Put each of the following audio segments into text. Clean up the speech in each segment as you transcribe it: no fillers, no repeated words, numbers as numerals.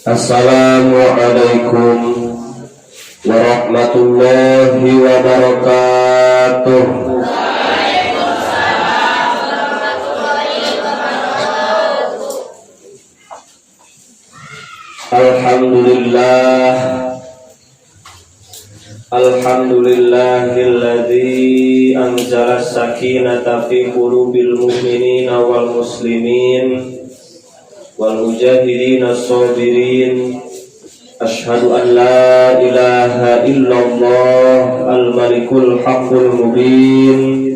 Assalamualaikum warahmatullahi wabarakatuh. Alhamdulillahilladzi anzala as-sakinata fi qulubil mu'minina wal muslimin wal mujahidin as-sabirin. Asyhadu an la ilaha illallah al-malikul haqqul mubin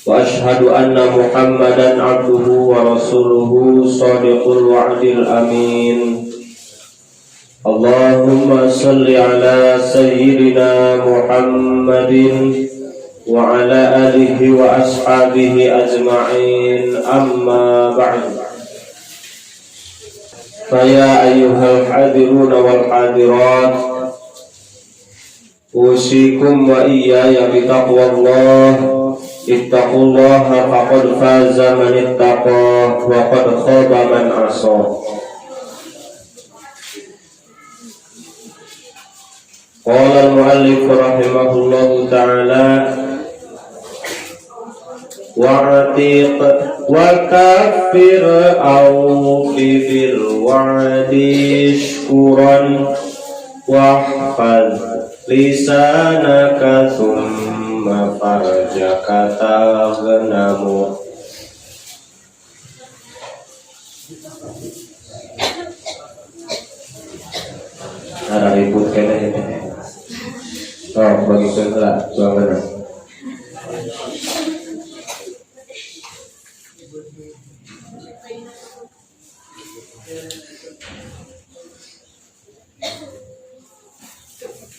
wa asyhadu anna muhammadan abduhu wa rasuluhu shadiqul wa'dil amin. Allahumma salli ala sayyidina Muhammadin wa ala alihi wa ashabihi ajma'in, amma ba'du. Faya ayyuhal hadirun wal hadirat, usikum wa iyaya bitaqwallah. Ittaqullaha faqad faza man ittaqa wa qad khaba man asa. Qala al-muallif rahimahullahu ta'ala wa'atiq wa kafir awfi bil wa'di syukuran wahfaz lisanaka thumma farjaka taghnamu. Ada ribut kayaknya. Oh, begitu lah, bagaimana?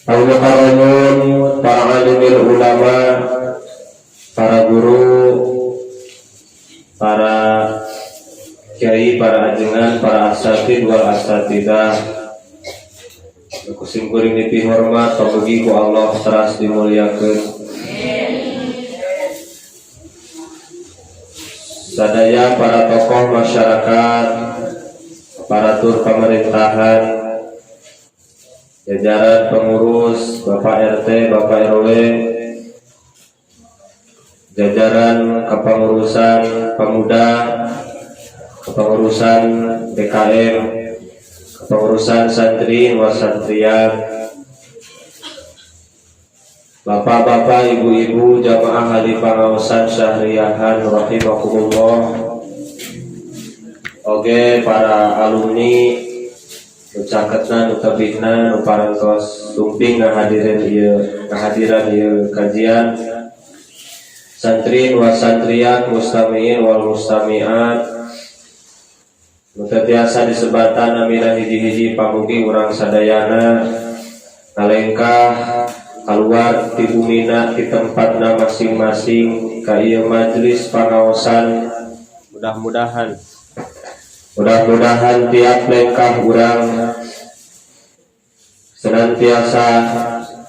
Al-mukarramun, para alimil ulama, para guru, para kiai, para ajengan, para asatid wal asatidah, kusim kuring nipi hormat pamugi ku Allah teras dimuliakeun. Sadaya para tokoh masyarakat, aparatur pemerintahan, jajaran pengurus, Bapak RT, Bapak RW, jajaran kepengurusan pemuda, kepengurusan BKM, kepengurusan santri wa santriyat, bapak-bapak, ibu-ibu, jamaah ahli pengawasan syahriyahan rahimakumullah. Oge para alumni ucaketna nutabihna nu parantos tumping ngahadiran ieu kajian, santri wa santriyat, mustamiin wal mustamiat, mutatiasa disebatan amina hiji-hiji pamugi urang sadayana nalengkah keluar di bumina di tempatna masing-masing ka ieu majelis pangaosan. Mudah-mudahan tiap lengkah urang senantiasa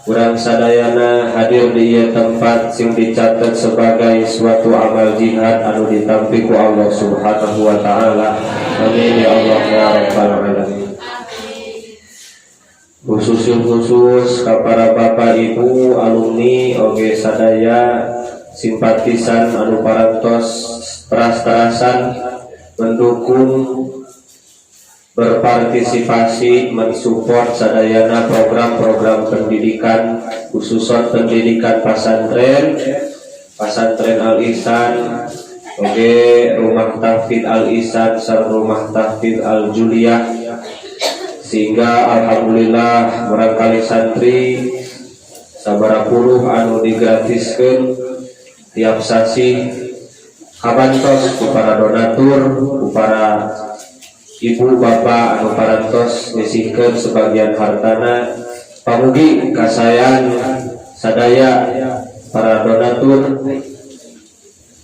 urang sadayana hadir di ieu tempat sing dicatat sebagai suatu amal jihad anu ditampi ku Allah Subhanahu wa taala. Amin ya Allah ya rabbal alamin. Khusus para bapak ibu alumni oge sadaya simpatisan anu parantos teras-terasan mendukung, berpartisipasi, mensupport sadayana program-program pendidikan, khususon pendidikan pesantren Al-Ihsan, oge rumah tahfidz Al-Ihsan sareng rumah tahfidz Al-Juliyah, sehingga alhamdulillah barangkali santri sabaraha puluh anu digratiskeun tiap sasi kabantos ku para donatur, ku para ibu bapak anu parantos nyisihkeun sebagian hartana pamugi kasayan sadaya para donatur.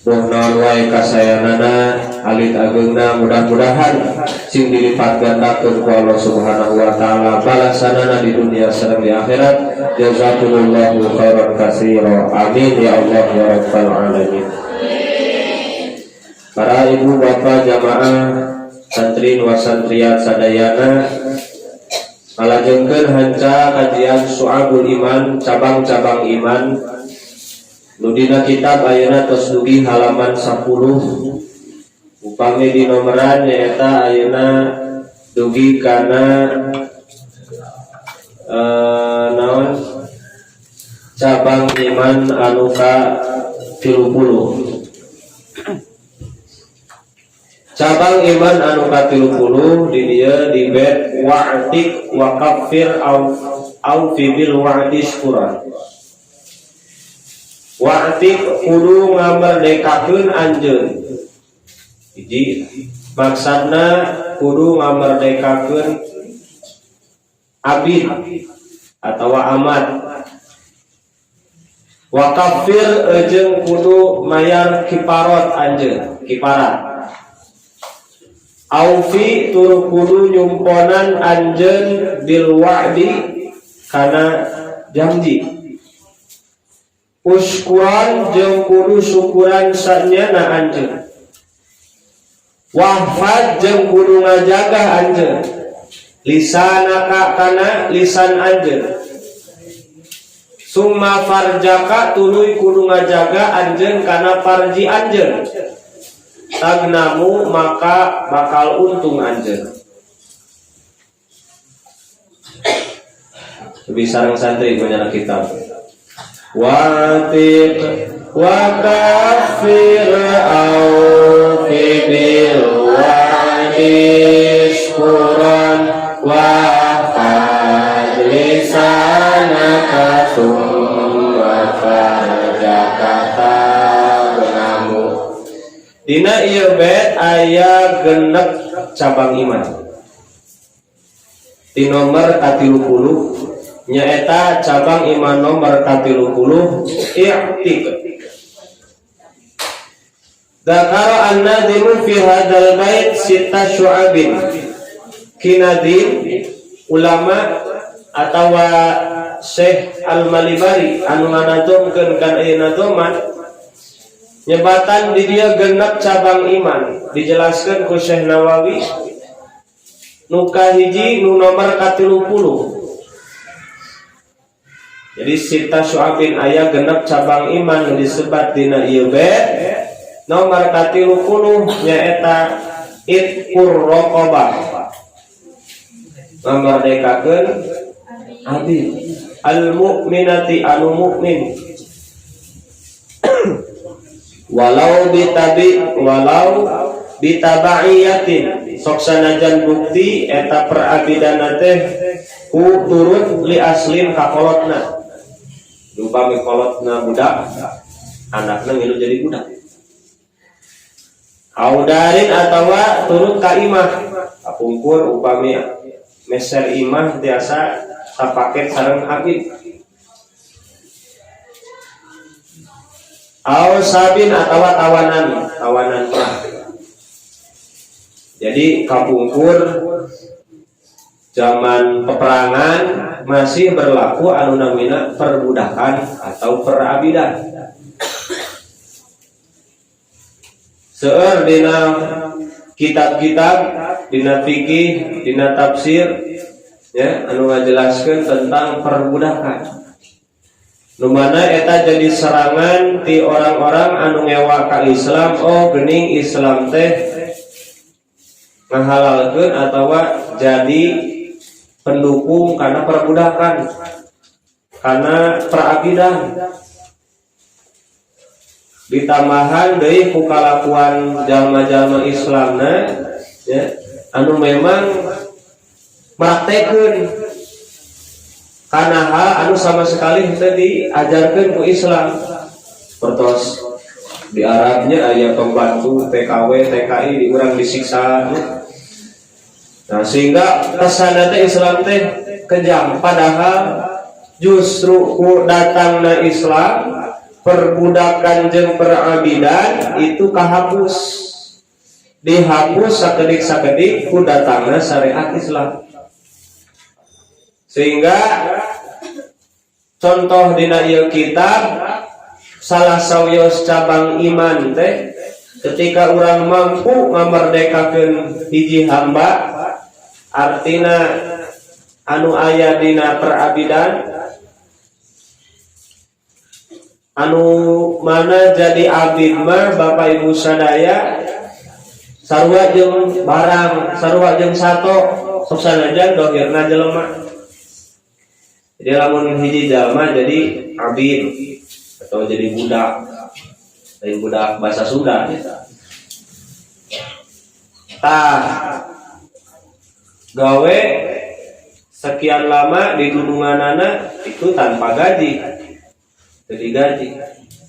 Muh naon wae kasayanana alit ageungna mudah-mudahan sing dilipat gandakeun ku Allah Subhanahu wa taala balasanana di dunia sareng di akhirat. Jazakumullahu khairan katsira. Amin ya Allah ya rabbal alamin. Para ibu bapak jamaah santri wa santriat sadayana ngalajengkeun hanca kajian Syu'abul Iman, cabang-cabang iman nu dina kitab ayeuna tos dugi halaman 10. Upami di nomoran nyaeta ayeuna dugi kana naon cabang iman anu ka 30. Cabang iman anu ka 30 di dieu di bait wa'tik wa kafir au fi bil wa'di syukuran. Wa'tik kudu ngamerdekakeun anjeun. Hiji maksudna kudu ngamerdekakeun abid atau amat. Wa kafir jeung kudu mayar kiparat anjeun, kiparat. Aufi tur kudu nyumponan anjeun bil wa'di kana janji. Uskuran jeung kudu syukuran sanyana anjeun. Wahfad jeung kudu ngajaga anjeun. Lisanaka kana lisan anjeun. Summa farjaka tuluy kudu ngajaga anjeun kana farji anjeun. Tagnamu maka bakal untung anjeun. Lebih sareng santri punya kitab. Wa'tiq wa kafir au bil wa'di syukuran wa fadlisanaka summa farjaka tagnamu. Dina ieu bait aya genep cabang iman. Di nomor 30 nyaeta cabang iman nomor 30 i'tik. Dzakara an-nadim fi hadzal bait sita syu'abin. Kinadim ulama atawa Syekh Al-Malibari anu ngadongkeun kana ieu nadoman nyebatan di dia genep cabang iman dijelaskan ku Syekh Nawawi nu kahiji nu nomor 30. Jadi sita syu'abin aya genep cabang iman nu disebat dina ieu bait nomor 30 nyaeta itqur raqabah ngamerdekakeun abid al mukminati anu mukmin walau bitabaiyatin sok sanajan bukti eta perabidana teh ku turut li aslin ka kolotna. Upami kolotna budak anakna ngilu jadi budak. Audarin atawa turut ka imah kapungkur upami meser imah biasa sapaket sareng abid. Aw sabin atau tawanan perang. Jadi kapungkur zaman peperangan masih berlaku anu namina perbudakan atau perabidan. Seueur dina kitab-kitab, dina fikih, dina tafsir ya anu ngajelaskeun tentang perbudakan. Nu mana eta jadi serangan ti orang-orang anu ngewa ka Islam. Oh geuning Islam teh ngahalalkeun atawa jadi pendukung karena perbudakan, karena perabidan. Ditambahan deui ku kalakuan jalma-jalma Islamna ya anu memang praktekeun kana hal anu sama sekali teu diajarkeun ku Islam. Pertos di Arabnya aya pembantu TKW TKI di urang disiksa. Nah sehingga kesana teh Islam teh kejam, padahal justru ku datangna Islam perbudakan jeung perabidan itu kahapus, dihapus sakedik-sakedik ku datangna syariat Islam. Sehingga contoh dina ieu kitab salah sawios cabang iman teh ketika orang mampu ngamerdekakeun hiji hamba artina anu aya dina perabidan anu mana jadi abid mah Bapak Ibu sadaya sarua jeung barang sarua jeung sato sok sanajan dohirna jelema. Jadi lamun hiji jalma jadi abid atau jadi budak, lain budak bahasa Sunda. Tah gawe sekian lama di dununganana itu tanpa gaji, jadi gaji.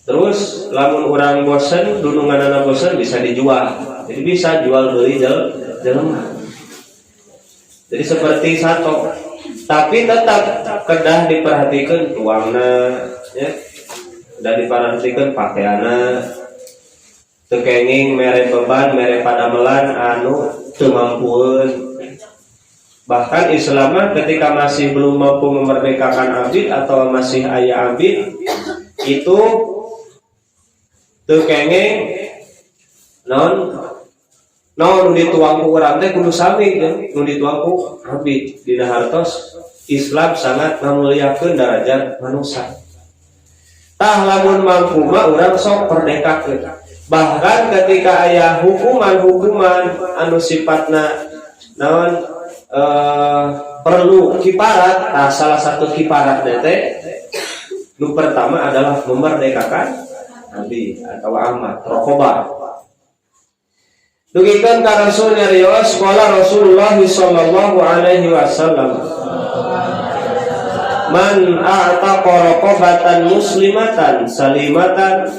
Terus lamun orang bosen, dununganana bosen bisa dijual, jadi bisa jual beli jelema. Jadi seperti sato. Tapi tetap kedah diperhatikan uangna, ya, kedah diperhatikan pakaianna, tekenging mere beban, mere padamelan anu teu mampueun. Bahkan Islam ketika masih belum mampu memerdekakan abid atau masih aya abid itu tekenging non dituang ku urang teh kudu sami nu dituang ku abid. Dina hartos Islam sangat ngamuliakeun derajat manusia. Tah lamun mampu mah urang sok perdekakeun. Bahkan ketika aya hukuman-hukuman anu sifatna naon perlu kiparat, nah salah satu kiparatnya teh nu pertama adalah memerdekakan abid atau amat raqabah. Dugikeun ka Rasul nyarios qala Rasulullah sallallahu alaihi wasallam man a'taqa raqabatan muslimatan salimatan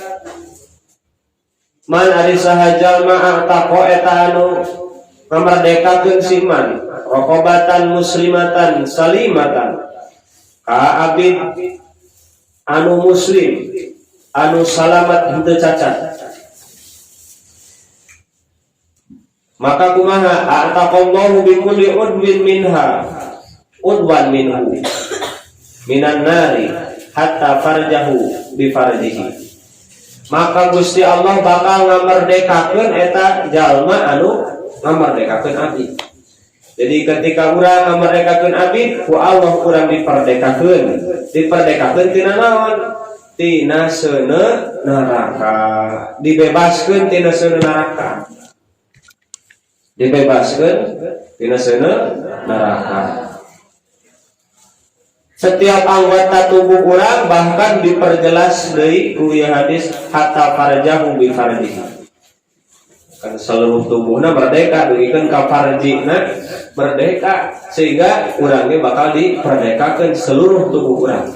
man ari saha jalma a'taqa eta anu ngamerdekakeun siman raqabatan muslimatan salimatan ka abid anu muslim anu salamat henteu cacat. Maka kumaha a'taqallahu bi kulli udwin minha udwan minhu minan nari hatta farjahu bi farjihi. Maka Gusti Allah bakal ngamerdekakeun eta jalma anu ngamerdekakeun abid. Jadi ketika urang ngamerdekakeun abid ku Allah urang diperdekakeun tina naon? Tina seuneu neraka. Dibebaskeun tina seuneu neraka. Dibebaskan tina seuneu neraka. Setiap anggota tubuh orang bahkan diperjelas deui ku ieu hadis hatta farjahu bi farjihi. Kan seluruh tubuhna merdeka dugikeun ka farjina merdeka sehingga urangnya bakal diperdekakeun seluruh tubuh urang.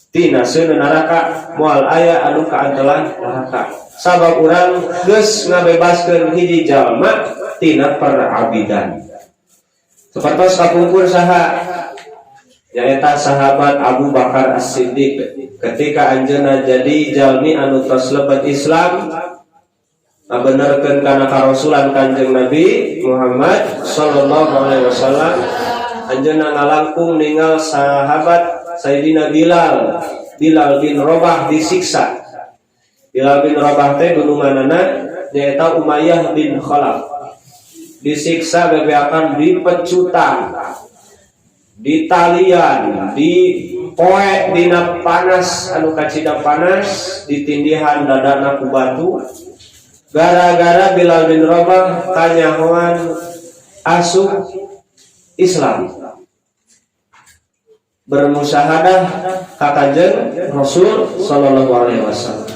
Tina seuneu neraka moal aya anu kaantelan neraka. Sabab urang geus ngabebaskeun hiji jalma tina perabidan. Sapertos kapungkur saha nyaeta sahabat Abu Bakar As-Siddiq ketika anjeunna jadi jalmi anu tos lebet Islam ngabenerkeun kana karasulan Kanjeng Nabi Muhammad sallallahu alaihi wasallam. Anjeunna ngalangkung ningal sahabat Sayyidina Bilal bin Rabah disiksa. Bilal bin Rabah teh dununganana nyaeta Umayyah bin Khalaf. Disiksa bebeakan dipecutan, ditalian, dipoek dina panas anu kacida panas, ditindihan dadana ku batu. Gara-gara Bilal bin Rabah kanyahoan asup Islam. Bermusyahadah ka Kanjeng Rasul sallallahu alaihi wasallam.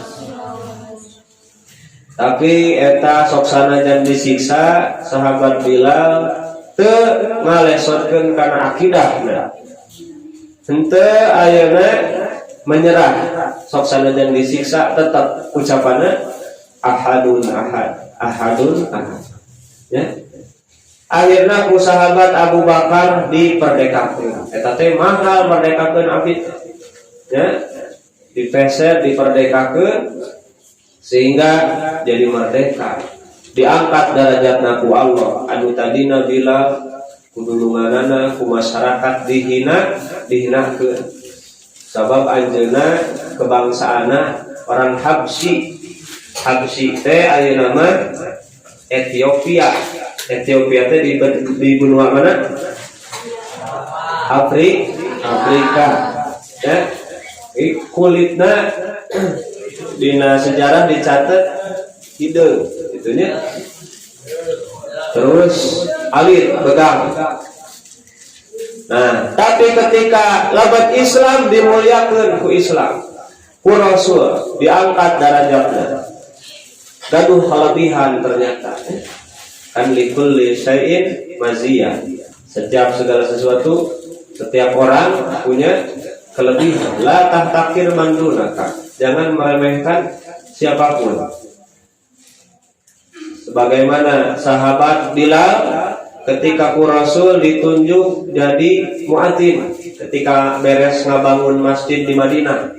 Tapi eta sok sanajan disiksa sahabat Bilal teu ngalesotkeun kana akidahna. Henteu ayeuna menyerah sok sanajan disiksa tetap ucapanna ahadun ahad. Ya. Akhirna ku sahabat Abu Bakar diperdekakeun. Eta teh mahal merdekakeun abid. Ya. Dipeser diperdekakeun sehingga jadi merdeka, diangkat derajatna ku Allah. Anu tadina Bilal kudulunganana ku masyarakat dihinakeun sabab anjeunna kebangsaana orang Habsyi Habsyi teh ayeuna mah Ethiopia. Ethiopia teh di benua mana? Afrika. Ya. Kulitna dina sejarah dicatat hideung gitu nya. Terus alit begang. Nah, tapi ketika labat Islam dimuliakeun ku Islam, ku Rasul diangkat derajatna. Gaduh kelebihan ternyata. Kan likulli syai'in maziyah. Setiap segala sesuatu, setiap orang punya kelebihan. La tahtakir man dunaka. Jangan meremehkan siapapun. Sebagaimana sahabat Bilal ketika ku Rasul ditunjuk jadi muadzin ketika beres ngabangun masjid di Madinah.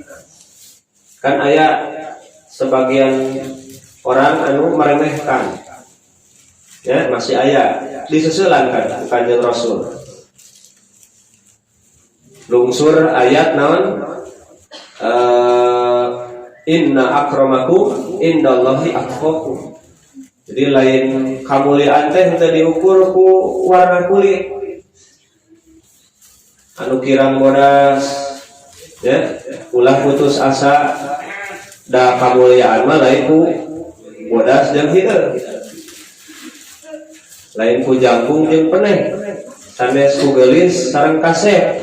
Kan aya sebagian orang anu meremehkan. Ya, masih aya disusulan kan Kanjeng Rasul. Lungsur ayat naon? Inna akramakum indallahi atqakum. Jadi lain kamuliaan teh teu diukur ku warna kulit. Anu kirang bodas ya, ulah putus asa da kamuliaan mah lain ku bodas jeung hideung. Lain ku jangkung jeung peneh. Sanes ku geulis sareng kasep.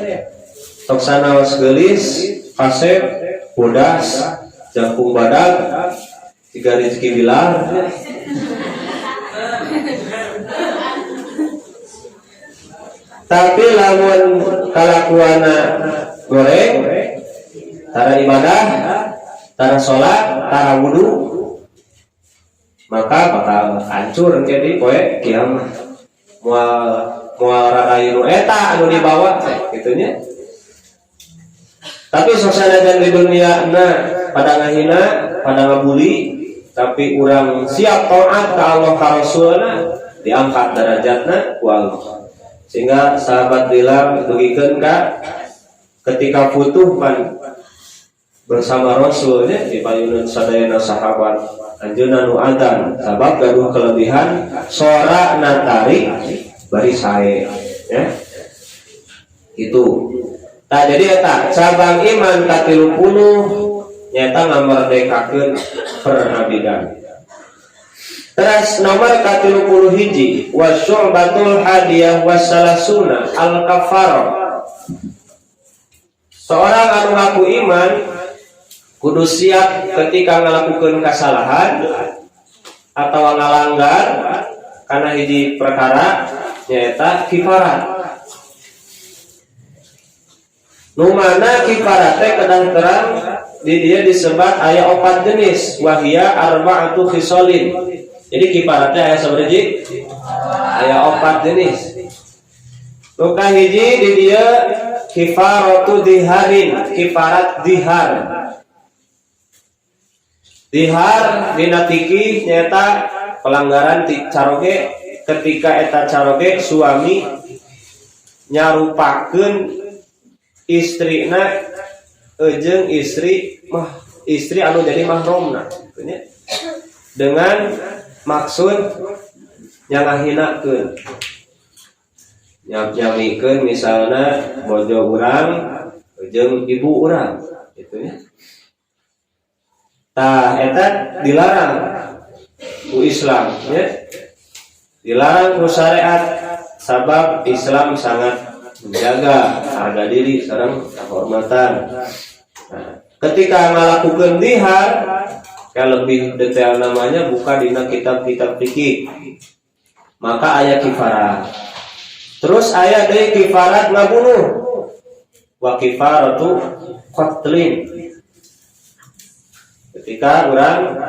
Tok sanaos geulis, kasep, bodas, jangkung badag, tiga rezeki bilar. Tapi lamun kalakuana goreng, tara ibadah, tara sholat, tara wudu, maka bakal hancur jadi poe kiamat. Moal rarayu eta anu dibawa gitunya. Tapi sosana di dunia pada ngahina, pada ngabuli, tapi urang siap taat ka Allah ka Rasulna, diangkat derajatna ku Allah. Sehingga sahabat bilang dugikeun ka ketika futuh pan bersama Rasulnya di payunan sadayana sahabat anjeunna nu adzan sabab gaduh kelebihan sora natari bari sae ya. Itu. Tah jadi eta cabang iman ka 30 nyata ngamerdekakeun pernabigan. Terus nomor ke-30 hiji wasyu'batul hadiyah wassalasuna al-kafarah. Seorang anu ngaku iman kudu siap ketika ngalakukeun kesalahan atau ngalanggar kana hiji perkara nyaeta kifarat. Nu mana kifarat teh kadang terang di dia disebat aya 4 jenis wahia arba'atu khisalin. Jadi kifaratnya aya sabaraha? Aya 4 jenis. Luka hiji di dia kifaratu diharin, kifarat dihar. Dihar dina tiki nyata pelanggaran caroge ketika eta caroge suami nyarupakeun istrina jeung istri anu jadi mahromna dengan maksud nyangahinakeun nyamikeun misalna bojo urang jeung ibu urang gitu nya. Tah eta dilarang ku Islam ya. Dilarang ku syariat sabab Islam sangat menjaga harga diri sareng kehormatan. Nah, ketika ngalakukeun dihar yang lebih detail namanya buka dina kitab-kitab fikih. Maka aya kifarat. Terus aya deui kifarat ngabunuh. Wa kifaratu qatlin. Ketika urang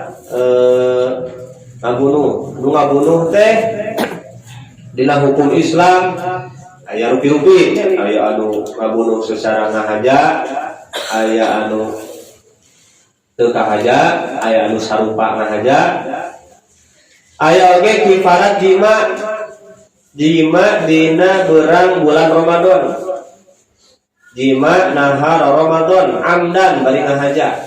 ngabunuh, nu ngabunuh teh dina hukum Islam aya rupi-rupi, aya anu ngabunuh secara ngahaja, aya anu teu kahaja, aya anu sarupa ngahaja. Aya oge kifarat jima dina beurang bulan Ramadan. Jima nahar Ramadan amdan bari ngahaja.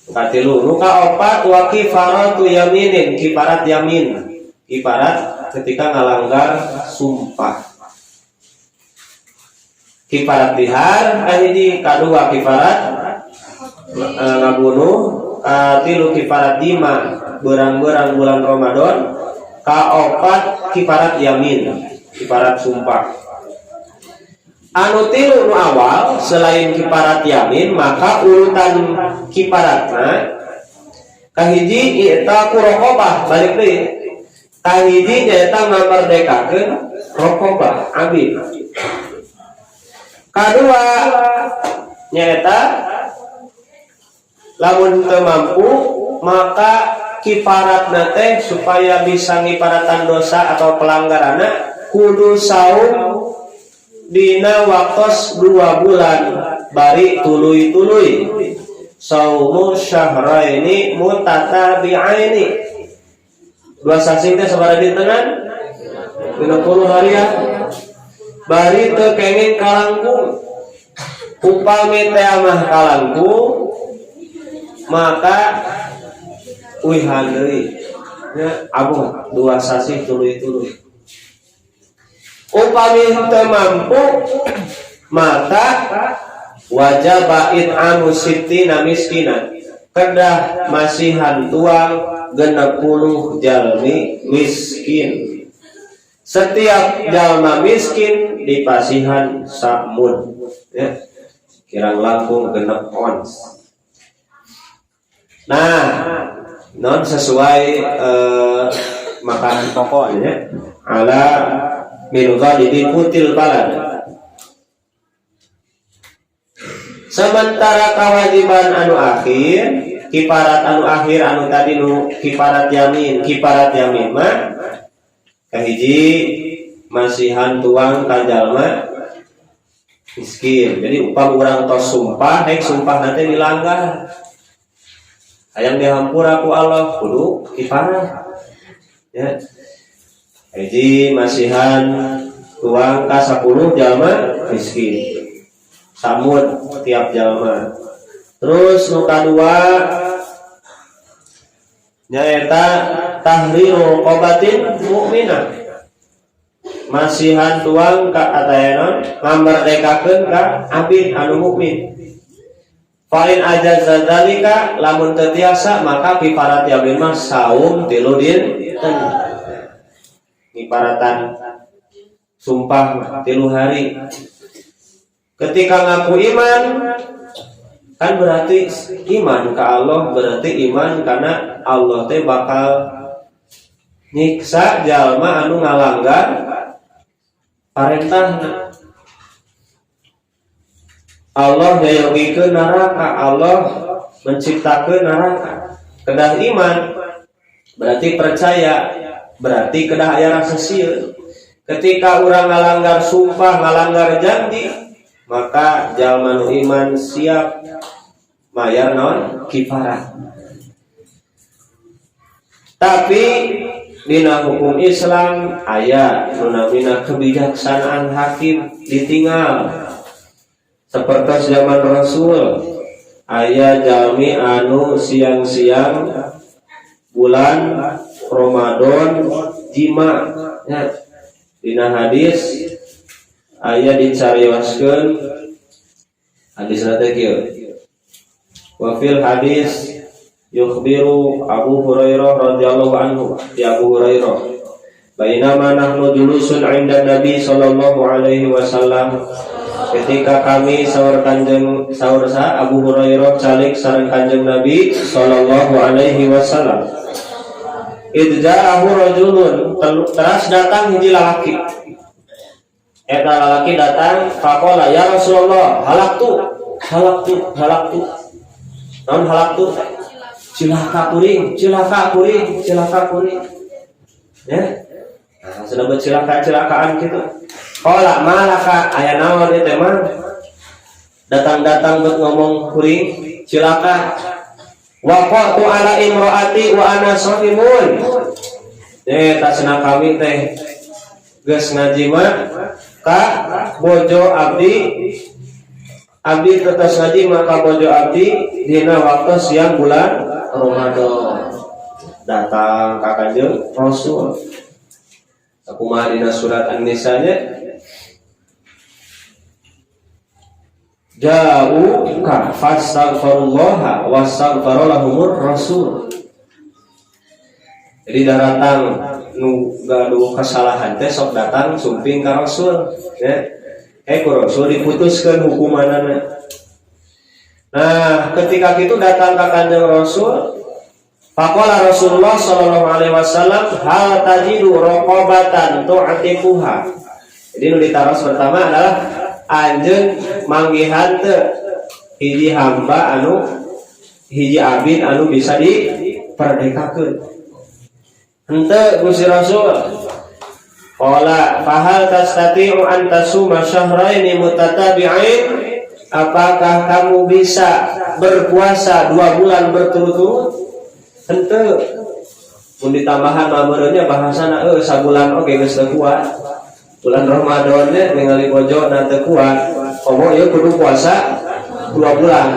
Katilu nu kaopat wa kifaratu yaminin, kifarat yamin, kifarat ketika ngalanggar sumpah. Kifarat lihar ahidi kadua kifarat ngabunuh, katilu kifarat dima berang-berang bulan Ramadan, kaopat kifarat yamin, kifarat sumpah. Anu tilu nu awal selain kifarat yamin maka urutan kifaratna kahiji eta ku raqabah, balik deui kahiji nyaeta ngamerdekakeun raqabah abid, kadua nyaeta lamun teu mampu maka kifaratna teh supaya bisa ngiparatan dosa atau pelanggaranna kudu saum dina waktos 2 bulan bari tuluy-tuluy, saumu syahraini mutatabi'aini, 2 sasing teh sabaraha dintenan 30 hari ya, bari teu kenging kalangkung, upami teh mah kalangkung maka uihan deui nya abuh 2 sasih tuluy-tuluy. Upami teu mampu maka wajib it'amu sittina miskinan, kedah masihan tuang 60 jalmi miskin, setiap jalma miskin dipasihan samud ya, kirang langkung 6 ons. Nah non sesuai makanan pokoknya ala min ghalidi kutil balad. Sementara kewajiban anu akhir, kifarat anu akhir anu tadi nu kifarat yamin mah kahiji masihan tuang ka jalma miskin. Jadi upam urang tos sumpah, sumpah nanti dilanggar, hayang dihampura ku Allah kudu kifarat ya. Hiji masihan tuang ka 10 jalma miskin, samud tiap jalma. Terus nu kadua nyaeta tahriru qabatin mukminah, masihan tuang ka atayanon ngamerdekakeun ka abid anu mukmin. Fa'in ajaza dzalika lamun teu tiasa maka kifarat yamin mah saum 3 dinten. Kifaratan sumpah 3 hari. Ketika ngaku iman kan berarti iman ke Allah, berarti iman karena Allah teh bakal nyiksa jalma anu ngalanggar parentahna. Allah nyayogikeun neraka, Allah menciptakeun neraka. Kedah iman berarti percaya, berarti kedah aya rasa sieun. Ketika urang ngalanggar sumpah, ngalanggar janji, maka jalma nu iman siap mayar naon kifarat. Tapi dina hukum Islam aya nu namina kebijaksanaan hakim ditinggal. Seperti zaman Rasul aya jalmi anu siang-siang bulan Ramadan jima ya. Dina hadis aya dicarioskeun hadis teh kieu. Wa fil hadis yukhbiru Abu Hurairah radhiyallahu anhu, ya Abu Hurairah, bainama nahnu julusun 'inda Nabi sallallahu alaihi wasallam, ketika kami sahur Abu Hurairah calik sareng Kanjeng Nabi sallallahu alaihi wasallam. Idja'ahu rajulun, teras datang hiji lalaki. Eta lalaki datang, faqala ya Rasulullah, halaktu. Naon halaktu? Cilaka kuring. Ya. Nah, sudah bercilaka-cilakaan gitu. Qala malaka, aya naon ieu teh mah? Datang-datang buat ngomong kuring, cilaka. Waqatu ala imraati wa ana shahimun. Tasna kami teh geus ngajima ka bojo abdi abdi tetes ngaji maka bojo abdi dina waktu siang bulan Ramadan datang ka Kanjeng Rasul. Sakumaha dina surat An-Nisa nya ja'uka fastaghfirullaha wastaghfara lahumur rasul. Jadi datang nu gaduh kesalahan teh sok datang sumping ka Rasul ya. Ku Rasul diputuskeun hukumanana. Nah, ketika itu datang ke Kanjeng Rasul, faqala Rasulullah sallallahu alaihi wasallam, hal tajidu raqabatan tu'tiquha. Jadi nu ditaros pertama adalah anjeun manggihan teu hiji hamba anu hiji abid anu bisa diperdekakeun. Henteu Gusti Rasul. Qala fahal tastati'u an tasuma syahraini mutatabi'ain? Apakah kamu bisa berpuasa 2 bulan berturut-turut? Henteu. Mun ditambahan mabeurnya bahasana sabulan oge geus teu kuat. Bulan Ramadan nya ningali bojona teu kuat. Komo ieu kudu puasa 2 bulan.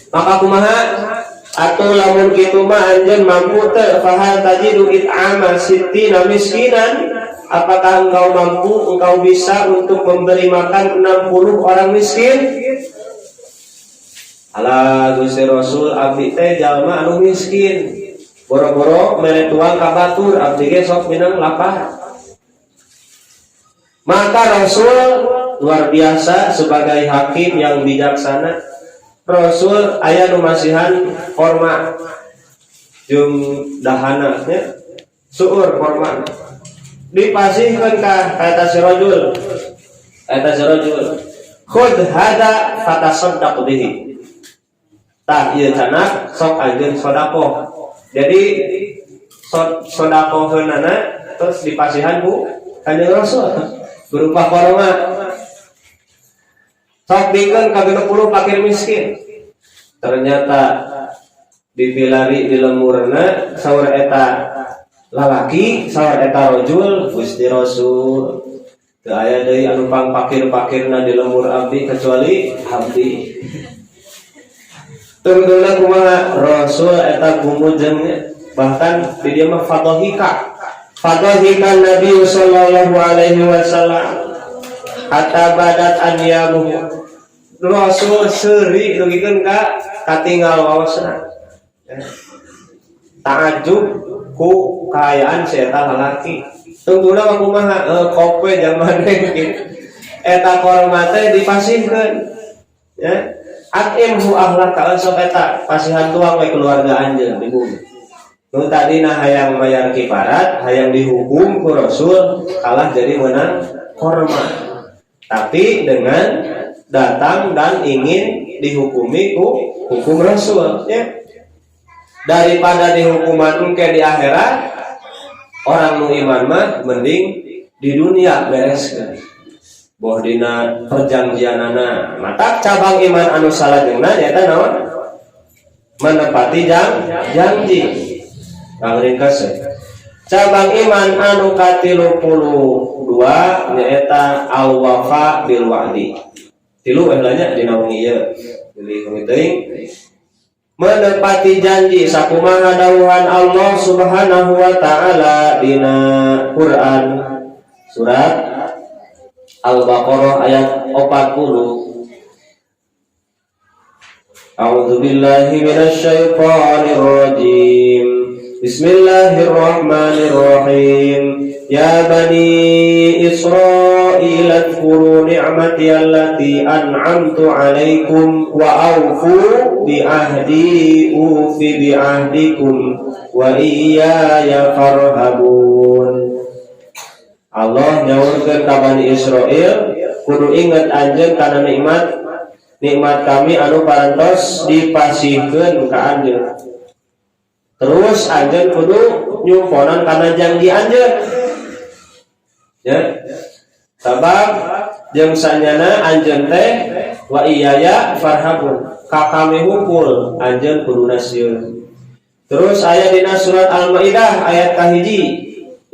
Maka kumaha? Atau lamun kitu mah anjeun mampu teu fahal tajidu it'ama sittina miskinan? Apakah engkau bisa untuk memberi makan 60 orang miskin? Ala Gusti Rasul abdi teh jalma anu miskin. Boro-boro mere tuang ka batur abdi ge sok minang lapar. Maka Rasul luar biasa sebagai hakim yang bijaksana. Rasul aya nu masihan korma jeung dahana nya suur korma dipasihkeun ka eta si rajul khudh hada fatasaddaq bihi tah ieu cenah sok anjeun sedekah. Jadi sedekahkeunana terus dipasihan ku Kanjeng Rasul berupa korma. Sok dikeun ka 60 fakir miskin. Ternyata dipilari di lemurna saur eta lalaki, saur eta rajul. Gusti Rasul teu aya deui anu pang fakir-fakirna di lemur abdi kecuali abdi. Tungtuna kumaha Rasul eta gumujengna bahkan di dieu mah fadhika Nabi sallallahu alaihi wasallam hatta badat anyamuhu. Rasul seuri dugikeun ka katinggal waosna. Ta'ajub ku kaayaan si eta lalaki. Tungtuna kumaha kope jamane kitu. Eta korma teh dipasihkeun. Ya. Atimhu ahlaka sok eta pasihan tuang we keluarga anjeun di bumi. Nu tadina hayang bayar kifarat, hayang dihukum ku Rasul kalah jadi menang korma. Tapi dengan datang dan ingin dihukumi ku hukum Rasul ya. Daripada dihukuman engke di akhirat, orang nu iman mah mending di dunia bereskeun. Boh dina perjanjianana. Mata cabang iman anu salajengna nyaeta naon? Menepati janji. Kang ringkas. Cabang iman anu ka-32 nyaeta al-wafa bil wa'di. Tilu ehlanya dinaungi ieu. Jadi teuing menepati janji sakumaha dawuhan Allah Subhanahu wa taala dina Quran surat Al-Baqarah ayat 40. A'udzu billahi minasy syaithanir rajim. Bismillahirrahmanirrahim. Ya bani Israil adhkuru ni'mati allati an'amtu 'alaikum wa awfu bi ahdi ufi bi ahdikum wa iyaya farhabun. Allah nyaurkeun ka Bani Israil kudu inget anjeun kana nikmat kami anu parantos dipasihkeun ka anjeun. Terus anjeun kudu nyumponan kana janji anjeun. Ya. Sabab jeung sanyana anjeun teh wa iyaya farhabun. Ka kami hukul anjeun kudu nasieun. Terus aya dina surat Al-Maidah ayat kahiji.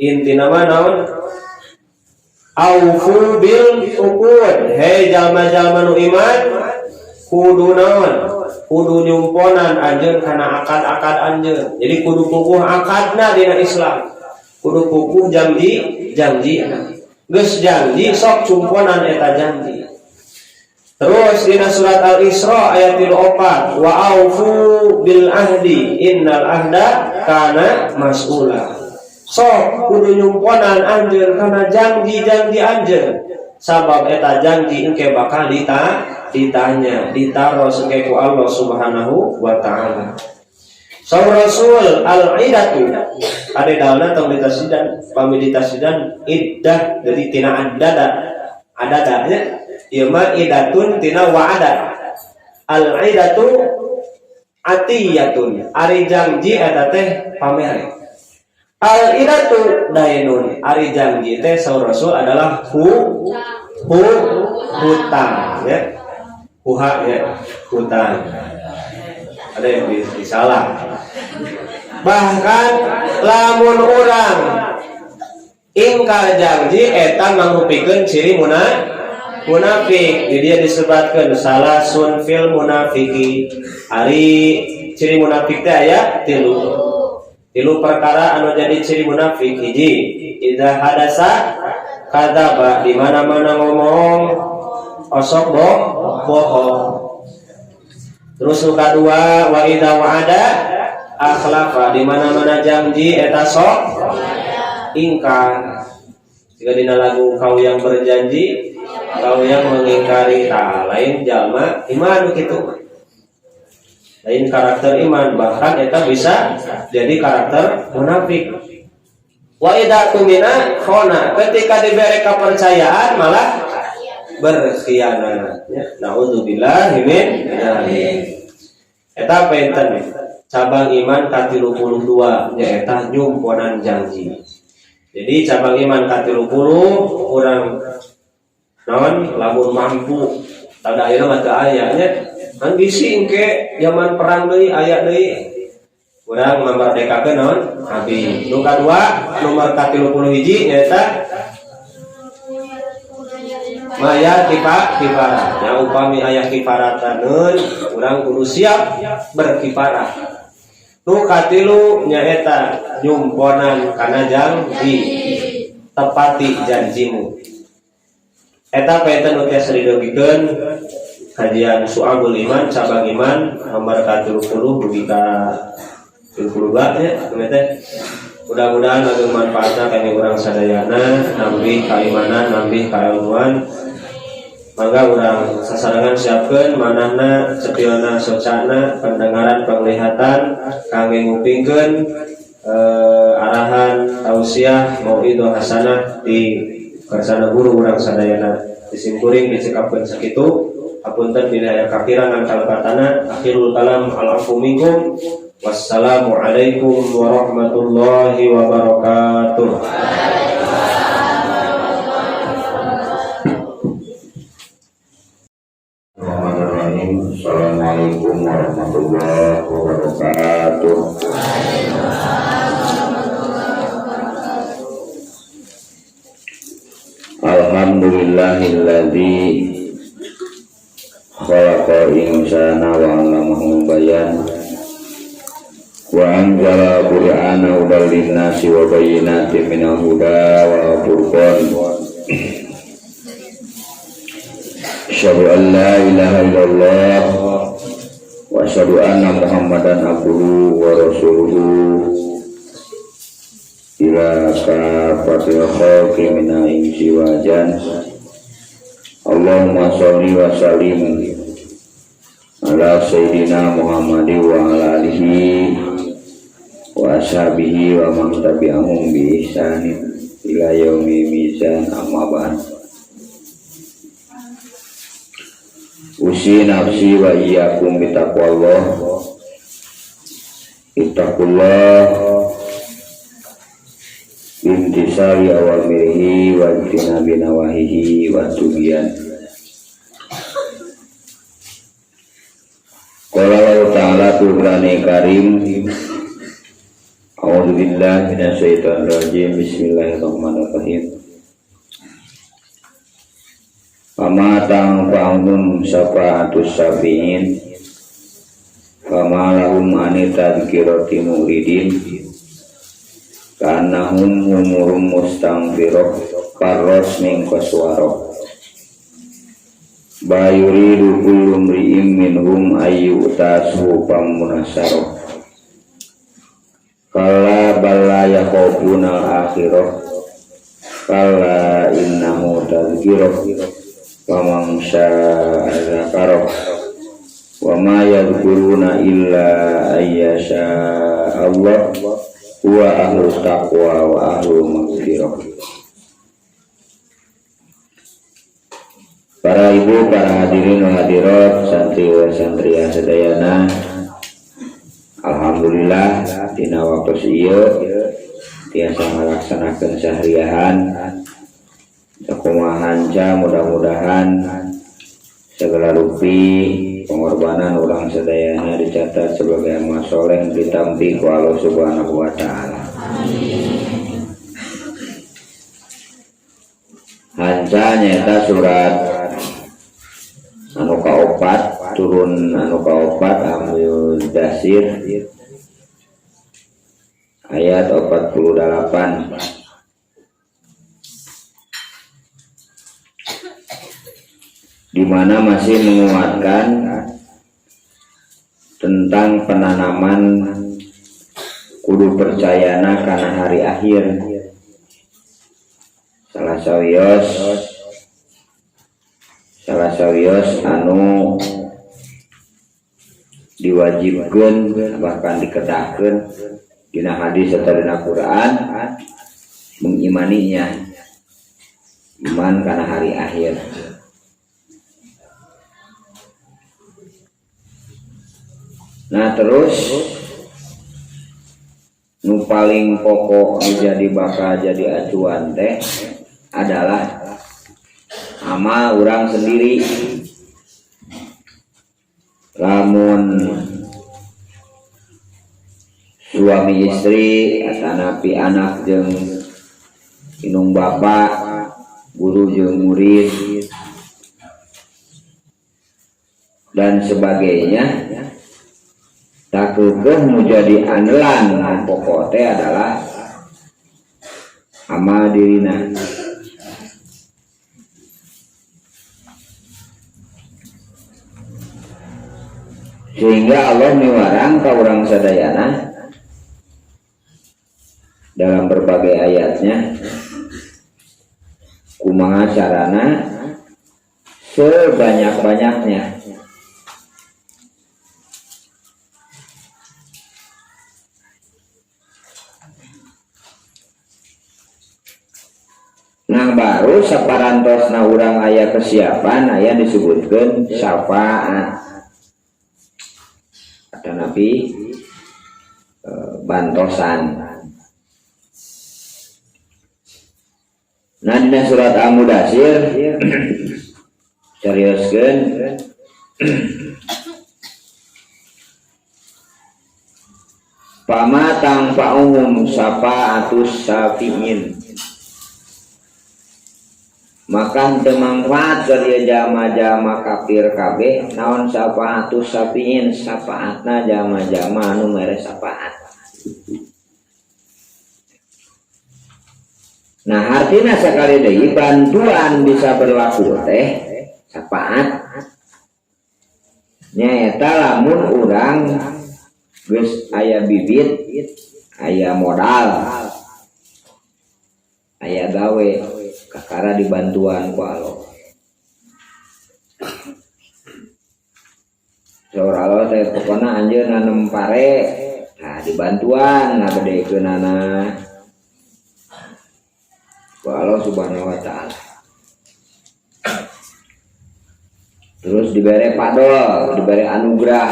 Intina mah naon? Aufu bil uqud. Hei jalma-jalma nu iman, kudu naon? Kudu nyumponan anjeun kana akad-akad anjeun. Jadi kudu puguh akadna dina Islam. Kudu puguh janji. Geus janji sok cumponan eta janji. Terus dina surat Al-Isra ayat 34, wa aufu bil ahdi innal ahda kana mas'ula. Sok kudu nyumponan anjeun kana janji-janji anjeun. Sabab eta janji engke bakal ditanya, ditaros engke ku Allah Subhanahu wa taala. Saur Rasul al-idatu ade dalna tong ditasidan, pami ditasidan iddah dari tina adada nya. Ieu mah idatun tina wa'ada. Al-idatu atiyatun, ari janji eta teh pamere. Al-idatu dainun, ari janji teh saur Rasul adalah hutang ya. Hutang. Ada yang disalah. Bahkan lamun urang ingkar janji eta mangrupikeun ciri munafik. Jadi dia disebutkan salah sun fil munafiki. Ari ciri munafik teh aya tilu perkara anu jadi ciri munafik. Hiji, idza hadasa kadzaba, di mana-mana ngomong osok bohong. Terus nu kadua, wa idza wa'ada akhlafa, di mana-mana janji eta sok ingkar. Jika dina lagu kau yang berjanji, kau yang mengingkari, lain jalma iman kitu. Lain karakter iman, bahkan eta bisa jadi karakter munafik. Wa idza tumina khona, ketika diberi kepercayaan malah berkhianat. Nauzubillahi min dzalik. Eta penten cabang iman ka-32 nyaeta nyumponan janji. Jadi cabang iman ka-30 urang naon lamun mampu tada ayeuna mah teu aya nya. Kan bisi engke zaman perang deui aya deui. Urang mamerdekakeun naon? Abi. Nu kadua nomor ka-31 nyaeta maya kifarat. Ya upami aya kifarataneun urang kudu siap berkifarat. Nu katilu nyaeta nyumponan kana janji, tepati janjimu. Eta peten nu tiasa didogikeun kajian Syu'abul Iman cabang iman nomor 30 dugi ka 32 nya teh. Mudah-mudahan ageng manfaatna kangge urang sadayana, nambih kaimanan, nambih kailmuan. Mangga urang sasarangan siapkeun manahna cetilna socana pendengaran penglihatan kangge ngupingkeun arahan tausiah mauidhah hasanah di karsana guru urang sadayana. Disimkuring dicekapkeun sakitu. Hapunten bila aya kakirangan kalepatana. Akhirul kalam al-afu minkum. Wassalamualaikum warahmatullahi wabarakatuh. Assalamualaikum warahmatullahi wabarakatuh. Alhamdulillahilladzi khalaqal insana wa 'allamahu bayan wa anzala qur'ana hudal linnasi wa bayyinatin minal huda wal furqan. Asyhadu an la ilaha illallah wa asyhadu anna Muhammadan abduhu wa rasuluhu ila kafatil khalqi minal insi wa jan. Allahumma sholli wa sallim ala sayyidina Muhammadin wa ala alihi wa ashabihi wa man tabi'ahum bi ihsanin ila yaumil mizan, amma ba'd. Usi nafsi wa iyyakum bitaqwallah. Ittaqullah bimtisari awamirihi wa ijtinabi nawahihi wa tugyan. Qala Allah Ta'ala Qur'ani Karim. A'udzubillahi minasyaitonir rajim. Bismillahirrahmanirrahim. fama tanfa'uhum syafa'atus syafi'in fama lahum ani tadhkirati muridin kanahum humurum mustangfiroh karros min qaswaroh bayuridu kullu mri'im minhum ayyutasu pamunasaroh kalla balla yakhafuna akhirah kalla innahu tadhkirah faman syaa'a dzakarahu wa ma yadhkuruna illa ayyasha Allah huwa ahlu taqwa wa ahlu maghfirah. Para ibu, para hadirin wa hadirat, santri wa santriya sadayana, alhamdulillah dina waktu ieu tiasa melaksanakan sehariahan sakumaha mudah-mudahan segala rupi pengorbanan orang sadayana dicatat sebagai amal soleh ditampi ku Allah Subhanahu wa taala. Hanca nyata surat anu kaopat turun anu kaopat ambil dasir ayat 48 di mana masih menguatkan tentang penanaman kudu percayana karena hari akhir. Salah sawios anu diwajibkan bahkan dikedakeun dina hadis atau dina Quran mengimaninya, iman karena hari akhir. Nah terus nu paling pokok jadi bakal jadi acuan teh adalah amal orang sendiri. Lamun suami istri atanapi anak jeung inung bapak, guru jeung murid dan sebagainya, tak kekeh menjadi andalan pokok teh adalah amal dirina. Sehingga Allah miwarang ka urang sadayana dalam berbagai ayatnya kumaha carana sebanyak-banyaknya nah baru saparantosna urang aya kesiapan aya disebutkeun syafaat atau nabi bantosan. Nah dina surat Al-Mudathir carioskeun pama tanfa'uhum syafa'atus syafi'in, maka teu mangfaat keur ieu jalma-jalma kafir kabeh naon syafa'atus syafi'in, syafaatna jalma-jalma anu mere syafaat. Nah artinya sekali deui bantuan bisa berlaku teh syafaat nyaeta lamun urang geus aya bibit, aya modal, aya gawe kakara dibantuan ku Allah. Saur Allah teh pokona anjeun nanem pare, nah dibantuan ngagedekeunana ku Allah Subhanahu wa taala. Terus dibere padol, dibere anugerah.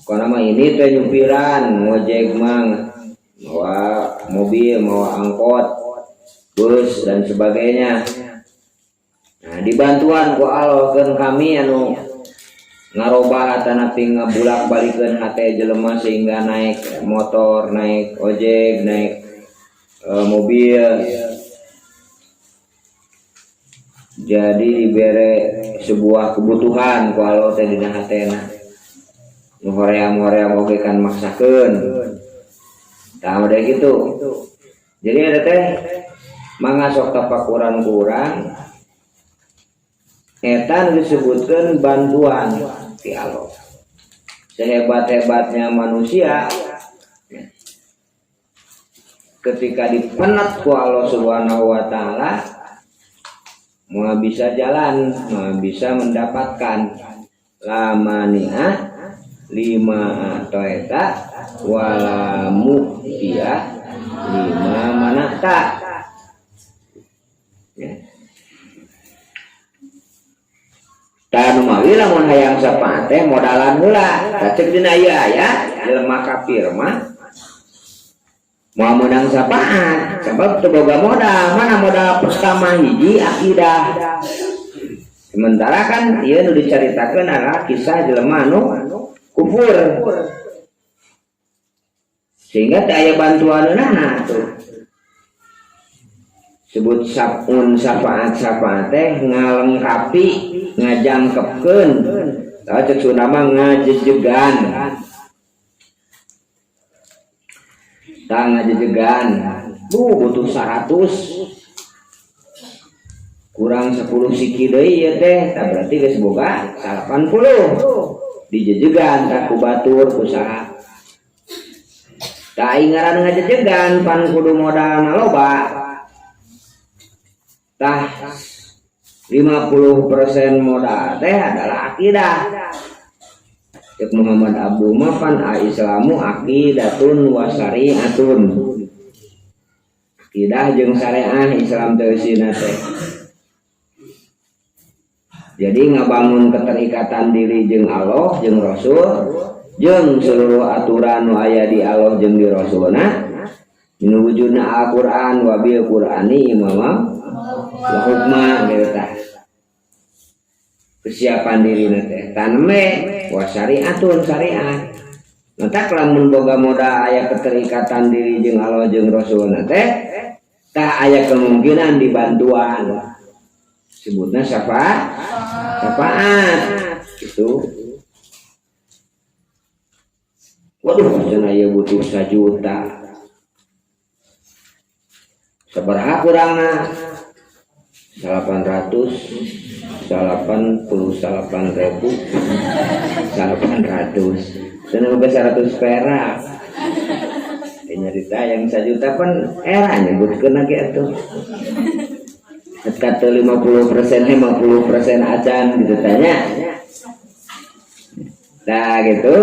Pokona mah ini teh nyupiran, ngojek mang, bawa mobil, bawa angkot, bus dan sebagainya. Nah, dibantuan ku Allah keun kami anu ngarobah atanapi ngabulak-balikeun hate jelema sehingga naik motor, naik ojek, naik mobil. jadi dibere sebuah kebutuhan ku Allah teh dina hatena nu hoream-hoream oge kan maksakeun tah udah gitu. Jadi ada teh mangga sok tapakuran kurang eta disebutkeun bantuan ti Allah. Sehebat-hebatnya manusia ketika dipenet ku Allah Subhanahu wa taala mau bisa jalan, mau bisa mendapatkan lamania lima atau eta wala mu'tiya lima manata ya. Dan umawi lamun hayang sapaat teh modalan heula cek dina ieu aya jelema kafir mah mau menang sapaat sebab teu boga modal. Mana modal pertama hiji akidah. Sementara kan ieu nu dicaritakeun adalah kisah jelema anu kufur. Sehingga teu aya bantuaneunana tuh. Sebut sabun sapaat teh ngalengkapi ngajangkepkeun cek sunama ngajejegan tah ngajejegan butuh 100 kurang 10 siki deui ya teh tah berarti geus boga 80 dijejegan tah ku batur ku saha tah ngaran ngajejegan pan kudu modalna loba tah 50% modal teh adalah akidah. Cek Muhammad Abdul Mafan Islamu aqidatun wa syari'atun. Akidah jeung syariah Islam teh sina teh. Jadi ngabangun keterikatan diri jeung Allah jeung Rasul jeung seluruh aturan nu aya di Allah jeung di Rasulna nu wujudna Al-Qur'an wa bil Qur'ani imamah wa hukma eta kesiapan diri teh taneme wa syariatun syariat nanti lamun boga moda aya keterikatan diri jeung Allah jeung Rasulna teh tah aya kemungkinan dibantuan sebutna syafaat itu. Waduh cenah aya butuh 1 juta sabaraha kurangna 888.800 seneng ke 100 perak nyarita yang 1 juta pun era nyebutkeun lagi atuh kata 50% acan gitu tanya nah gitu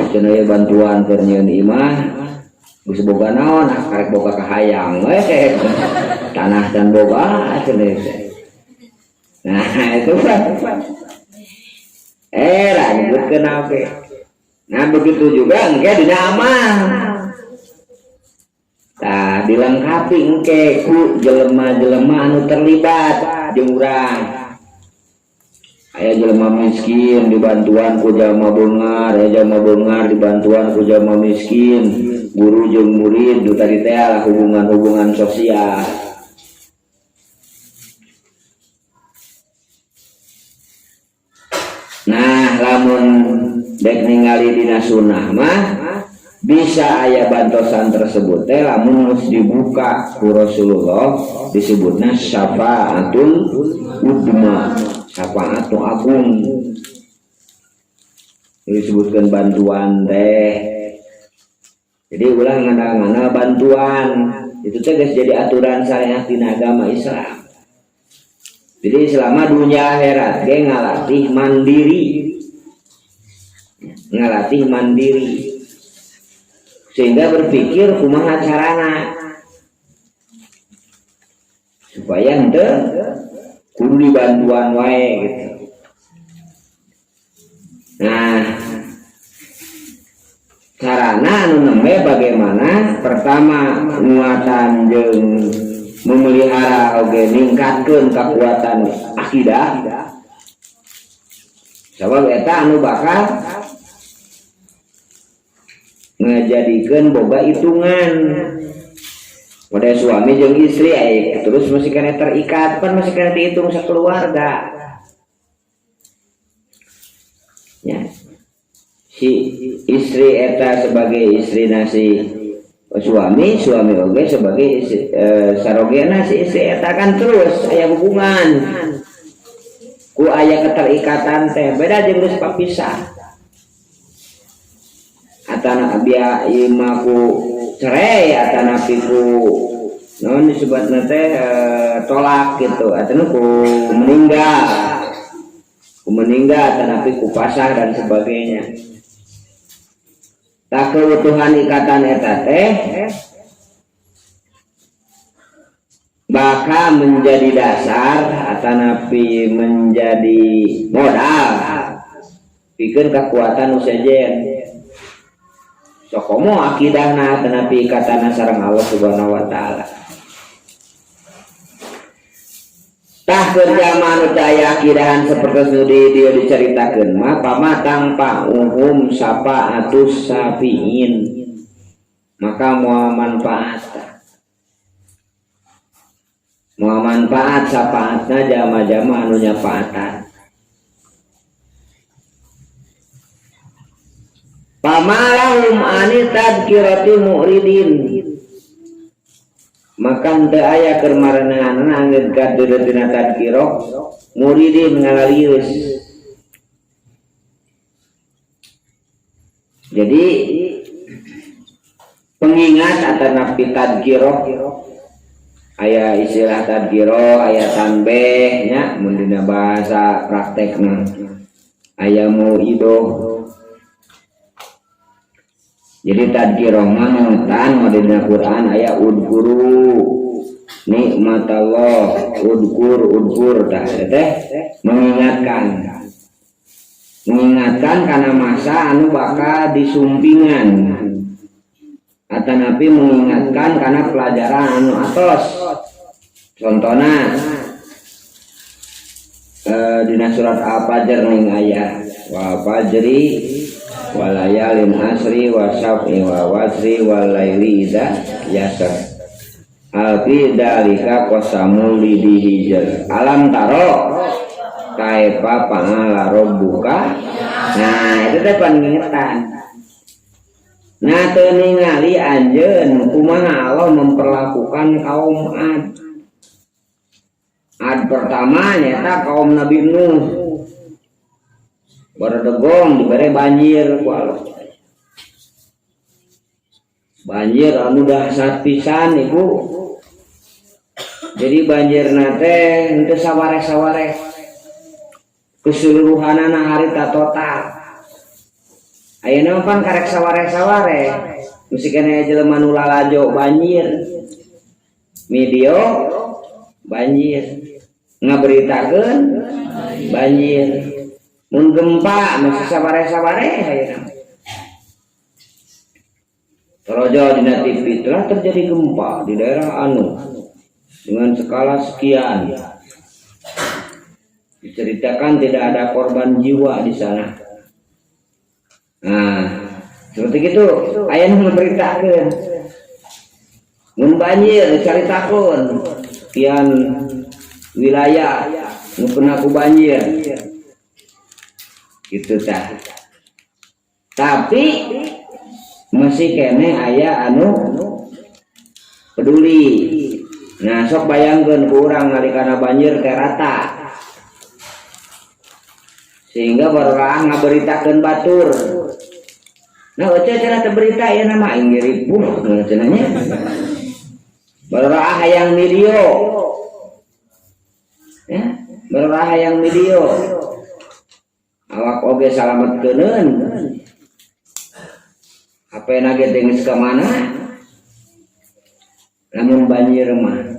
cenah aya bantuan keur nyieun imah geus boga naon karek boga kahayang tanah dan boga cenah. Nah itu kan nyebutkeun apa. Nah begitu juga engke dina amal. Tah dilengkapi engke ku jelema-jelema anu terlibat jeung urang. Aya jelema miskin dibantuan ku jalma beungar, aya jalma beungar dibantuan ku jalma miskin, guru jeung murid itu tadi teh lah hubungan-hubungan sosial. Nah, lamun dek ningali dina sunnah mah bisa aya bantosan tersebut teh lamun harus dibuka ku Rasulullah disebutna syafaatul udma. Syafaat nu agung disebutkan bantuan teh. Jadi ulang ngana bantuan itu teh geus jadi aturan syariat dina agama Islam. Jadi selama dunia akhirat ge ngalatih mandiri sehingga berpikir kumaha carana supaya henteu kudu dibantuan wae gitu. Nah, carana anu nembe bagaimana? Pertama, nguatan jeung memelihara oge ningkatkeun kekuatan akidah. Sabab eta anu bakal ngajadikeun boga hitungan Model suami jeung istri terus masih kena terikat, pan masih kena dihitung sakeluarga. Ya. Si istri eta sebagai istri nasi suami oge sebagai istri, sarogena si istri eta kan terus aya hubungan. Ku aya keterikatan teh beda jeung geus papisah. Atana biya ima ku cerai atana piku non disebutna teh tolak gitu atana ku meninggal atana piku pasah dan sebagainya. Tak keutuhan ikatan eta teh bakal menjadi dasar atana pi menjadi modal pikeun kekuatan usajen. Sokomo akidahna tenapi ikatana sareng Allah Subhanahu wa taala. Tah kerja manusia akidahan seperti dia diceritakeun mah pamatang pa umum sapa atus sapiin maka moal manfaat sapaatna jama-jama anu nyafaatan. Pamalahum ani tadkirati mu'ridin maka teu aya keur marenehan anggeun ka deureutna tadkirah muridin ngalalius. Jadi pengingat atau napi tadkirah aya istilah tadkirah aya tanbih nya mun dina bahasa praktekna aya mau'idoh. Jadi tadkirah mantan dina Quran aya udguru nikmatallah udgur tah teh mengingatkan karena masa anu bakal disumpingan atau nabi mengingatkan karena pelajaran anu atos. Contohna dina surat Al-Fajr ning aya wa fajri walayalin asri wa syaf'i wa wasri wal laili idza yasar alfi dalika qasamul lidihijr alam taro kaifa fa'ala rabbuka. Nah itu teh pengingetan. Nah teu ningali anjeun kumaha Allah memperlakukan kaum Ad pertama nyata kaum Nabi Nuh berdegong diberi banjir ku Allah. Banjir anu dahsyat pisan ibu. Jadi banjir nate henteu sawareh-sawareh. Keseluruhanana harita total. Ayeuna pan karek sawareh-sawareh. Mesti kana jelema nu lalajo banjir. Video banjir. Ngaberitakeun banjir. Mun gempa masih sabareh-sabareh ayeuna. Torojo dina TV telah terjadi gempa di daerah anu dengan skala sekian. Diceritakan tidak ada korban jiwa di sana. Nah, seperti itu aya nu memberitakeun. Mun banjir dicaritakeun sekian wilayah nu kena ku banjir. Gitu tah. Tapi masih kene aya anu peduli. Nah sok bayangkeun ku urang nalikana banjir teh rata. Sehingga barulah ngaberitakeun batur. Nah oceh cenah teh berita ieu nama aing ribuh cenahnya. Barulah hayang video. Ya, barulah hayang video. Awak oge salametkeun. HP na ge geus ka mana? Lamun banjir mah.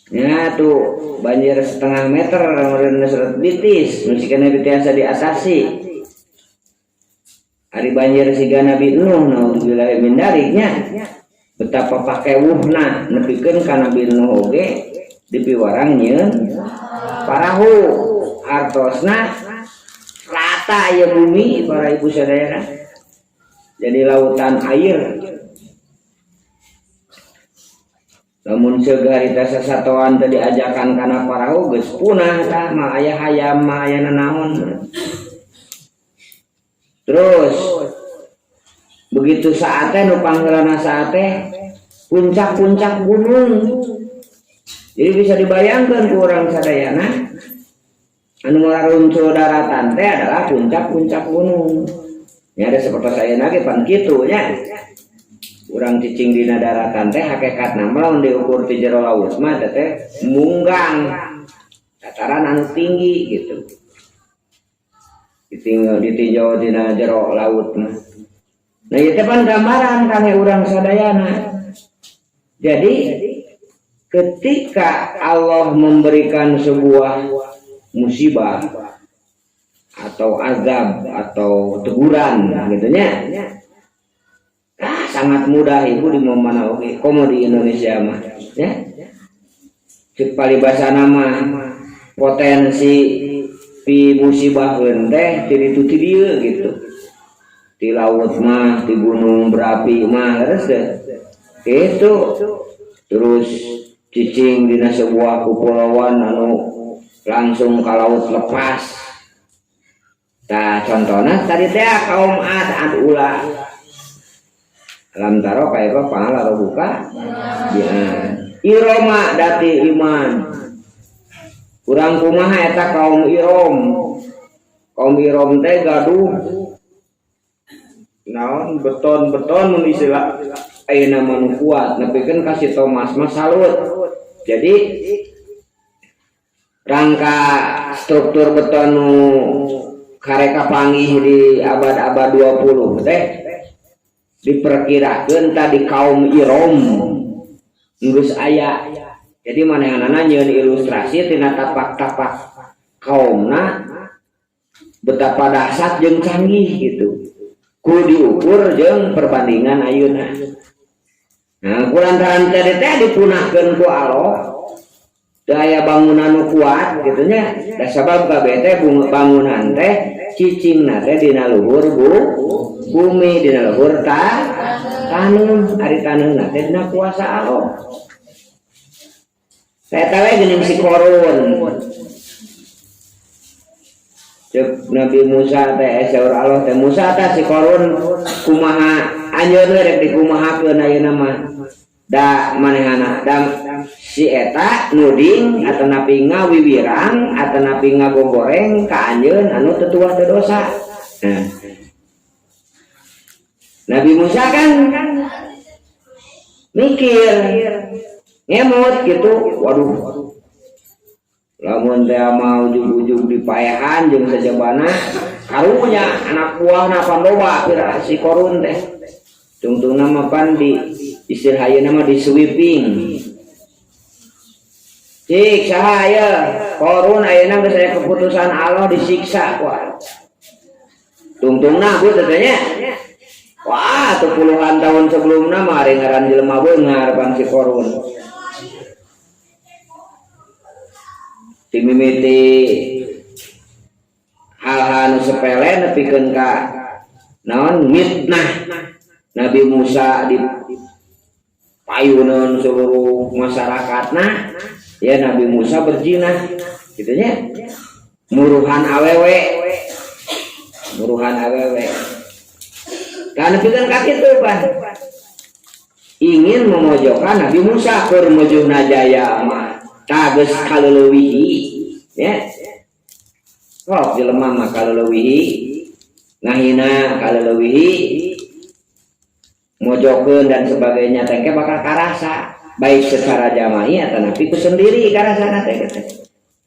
Ya tuh banjir setengah meter lamun seret bitis, mesti kana biasa diatasi. Ari banjir siga Nabi Nuh naudzubillah min dariknya. Betapa pakewuhna nepikeun ka Nabi Nuh oge dipiwarang nyeun parahu. Artosna rata ya bumi para ibu saudara jadi lautan air. Lamun segar kita sasatoan tadi ajakan kana parahu geus punah tah mah aya hayam mah aya nanaon. Terus begitu saatnya nu panggeulana saatnya puncak-puncak gunung. Jadi bisa dibayangkan ku urang sadayana anu ngaruncul daratan teh adalah puncak-puncak gunung. Ya ada seperti saya nage pan kitu nya. Urang cicing dina daratan teh hakikatna mah lamun diukur ti jero laut mah teh munggang dataran anu tinggi gitu. Ditinjau dina jero laut mah. Nah ieu teh pan gambaran kangge urang sadayana. Jadi ketika Allah memberikan sebuah musibah atau azab atau teguran gitu nya. Sangat mudah ibu di mana oke komo di Indonesia mah ya cek palibasana mah potensi pi musibah teh ti ditu ti dieu gitu di laut mah di gunung berapi mah terus gitu terus cicing dina sebuah kepulauan anu langsung ka laut lepas tah contohna tadi teh kaum Ad ulah alam taro kaya apa pahala buka ya iroma dati iman kurang kumaha eta kaum irom teh gaduh naon beton mun istilah ayeuna mah kuat nepikeun kasih Thomas mah salut jadi rangka struktur beton nu kareka panggih di abad 20 teh diperkirakan tadi kaum Irom geus aya jadi manehanana nyieun ilustrasi tina tapak-tapak kaumna betapa dahsyat jeung canggih gitu kudu diukur jeung perbandingan ayeuna. Nah kulantaran tadi teh dipunahkeun ku Allah daya bangunan nu kuat gitu nya da sabab kabeh teh bangunan teh cicingna teh dina luhur bumi dina luhur taneuh ari taneuhna teh dina kuasa Allah. Saya tahu geuning si Korun. Cek Nabi Musa teh saur Allah teh Musa teh si Korun kumaha anjeun rek dikumahakeun ayeuna mah. Da manehana da si eta nuding atau napi ngawiwirang atau napi ngagogoreng ka anjeun anu tetuah teu dosa. Nah. Nabi Musa kan mikir ngemot gitu, waduh lamun teh mau ujug-ujug dipayahan jeung sajabana karunya anak buahna pandoba pira si Korun teh tungtungna mah pan di istilah ayeuna mah di sweeping cik sahaya Korun ayeuna geus aya keputusan Allah disiksa wah tungtungna bu teh nya wah tuh puluhan tahun sebelumna mah ari ngaran jelema beungar pan si Korun timimiti hal-hal nu sepele nepikeun ka naon mitnah Nabi Musa di payuneun seluruh masyarakatna ya Nabi Musa berzina gitu nya muruhan awewe kan nepikeun ka kitu Pak ingin memojokkan Nabi Musa keur mujuna jaya mah kagus kaleuwihi ya kok jelema mah kaleuwihi ngahina kaleuwihi mojokeun dan sebagainya teh bakal karasa baik secara jama'i atau napi ku sendiri karasana teh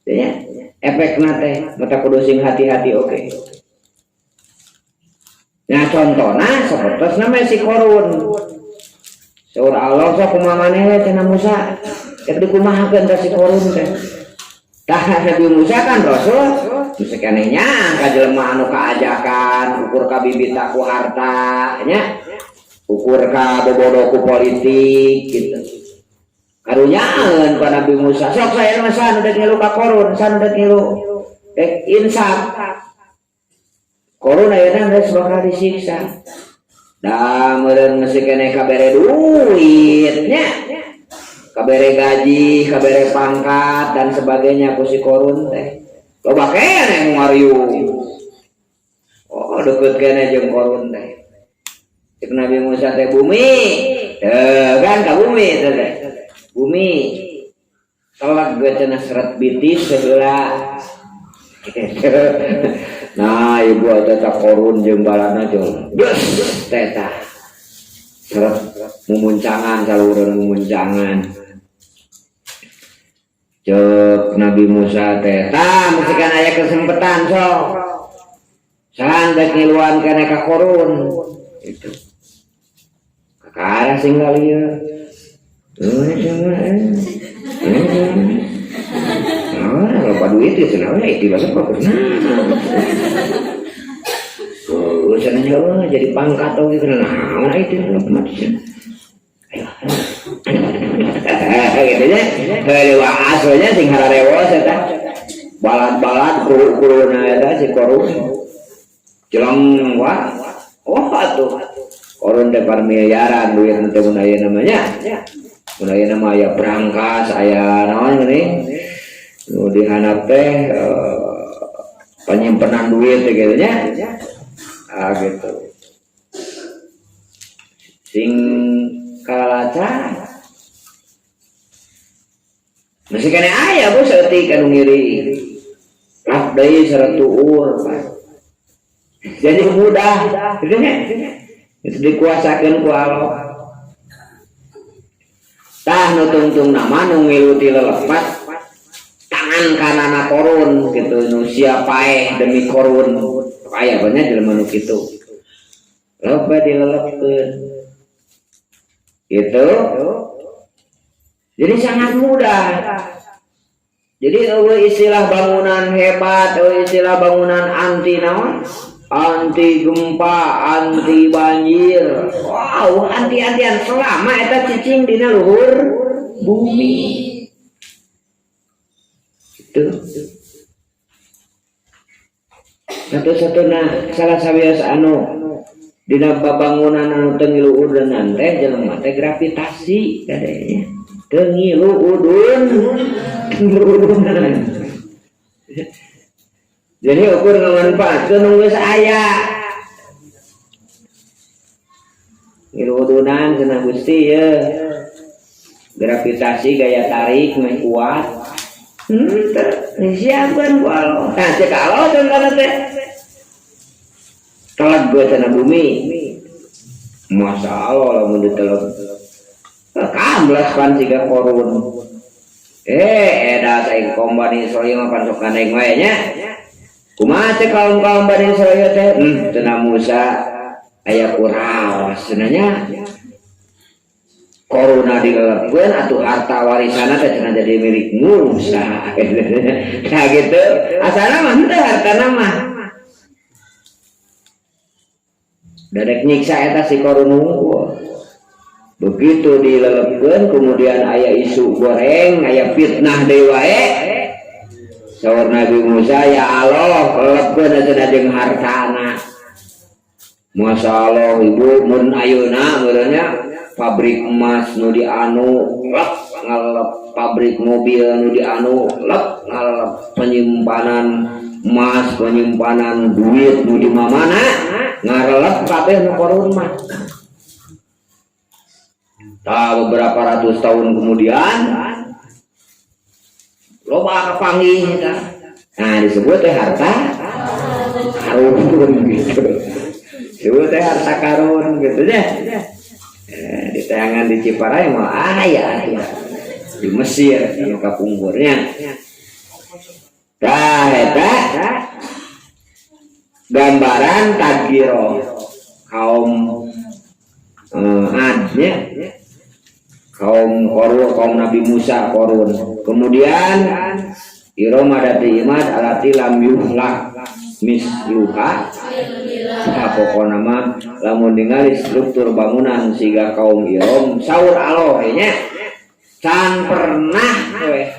ya efekna teh mata kudu sing hati-hati oke. Nah contohna sapertos nama si Korun saur Allah sok kumaha maneh teh Musa cek dikumahakeun ka si Korun teh. Tah Nabi Musa kan Rasul, geus keneh nya ka jelema anu kaajakan, ukur ka bibita ku harta nya. Ukur ka bobodo ku politik gitu. Karunyaeun ka Nabi Musa, sok saya mah san udah ngilu ka Korun, san udah ngilu. Insaf. Korun ayeuna geus bakal disiksa. Da meureun geus keneh kabere duit nya. kabere gaji, kabere pangkat dan sebagainya ku si korun teh. Loba kene ngariung. Oh, deket kene jeung korun teh. Cek Nabi Musa teh bumi. Kan ka bumi teh. Bumi. Telak ge cenah seret bitis sebelah. Nah, ibu ada tak korun jeung balana jeung. Yes, teh seret mumuncangan salureun mumuncangan. Cek Nabi Musa teh tah musikan aya kesempatan sok. Sandak ngiluan kana ka korun. Itu. Kakara sing lieu. Lupa duit itu kenapa itu bahasa apa pernah? Urusannya jadi pangkat atau gitu nah itu mati. Gitu ya. Kalau aslinya sing hararewas eta balad-balad kuru-kuruna eta si korun. Jelang wah. Oh atuh. Korun teh miliaran duit teh mun aya namanya. Mun aya nama aya berangkas, aya naon geuning. Nu dihanap teh penyimpanan duit teh gitu nya. Ah gitu. Sing kalaca masih kena aya bos seperti kanu ngiri lap deui sarat tuur jadi mudah gitu nya itu dikuasakeun ku Allah tah nu tungtung nama nu ngilu ti lelepat tangan kanana korun gitu nu sia paeh demi korun aya banyak jelema nu kitu loba dilelepkeun gitu. Jadi sangat mudah. Jadi istilah bangunan hebat, istilah bangunan anti naon? Anti gempa, anti banjir. Wow, anti-antian selama eta cicing dina luhur bumi. Itu. Satu-satuna salah sawias anu dina bangunan anu teu ngiluudeun teh jelema teh gravitasi kadenya. Ngiluudun. Jadi ukur ngamanfaatkeun nu geus aya. Ngiluudunan cenah Gusti ye. Gravitasi gaya tarik meh kuat. Siapkeun ku Allah. Nah, cek Allah tentang teh. Telak gue cenah bumi. Masya Allah lamun ditelep. Kamblas pan siga korun. Eda saing kaum Bani Israil mah pan sok kandeng wae nya. Kumaha teh kaum Bani Israil teh? Cenah Musa aya kuraos cenanya. Koruna dilelepkeun atuh harta warisana teh cenah jadi milik Musa. Nah gitu. Asalna mah teh hartana mah. Dadek nyiksa eta si korun unggul. Begitu dilelepkeun kemudian aya isu goreng, aya fitnah deui wae. Saur Nabi Musa ya Allah, lelepkeun cenah jeung hartana. Masya Allah ibu mun ayeuna meureunnya pabrik emas nu dianu lep ngalep pabrik mobil nu dianu lep ngalep penyimpanan emas, penyimpanan duit nu di mana ngarelep kabeh nu korun mah. Beberapa ratus tahun kemudian loba kapanggih eta. Nah disebut teh harta karun gitu. Disebut teh harta karun gitu nya. Di tayangan di Ciparai mah aya di Mesir anu kapungkurnya. Tah eta gambaran tadgiro kaum Ad-nya. Kaum Korun, kaum Nabi Musa Korun. Kemudian Iroma dati imad alati lam yuhlak misluha. Pokokna mah lamun ningali struktur bangunan siga kaum Irom saur Allah nya can pernah we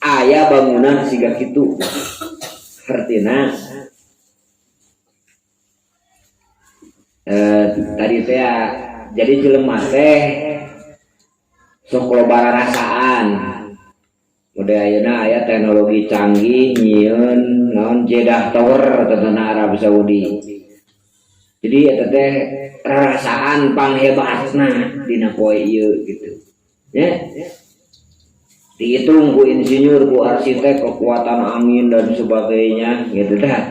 aya bangunan siga kitu. Artina tadi teh jadi jelema teh sok loba rasaan. Udah ayeuna aya teknologi canggih nyieun naon Jeddah Tower tentang Arab Saudi. Jadi eta teh rasaan panghebatna dina poe ieu gitu. Ya. Dihitung ku insinyur, ku arsitek, kekuatan angin dan sebagainya gitu dah.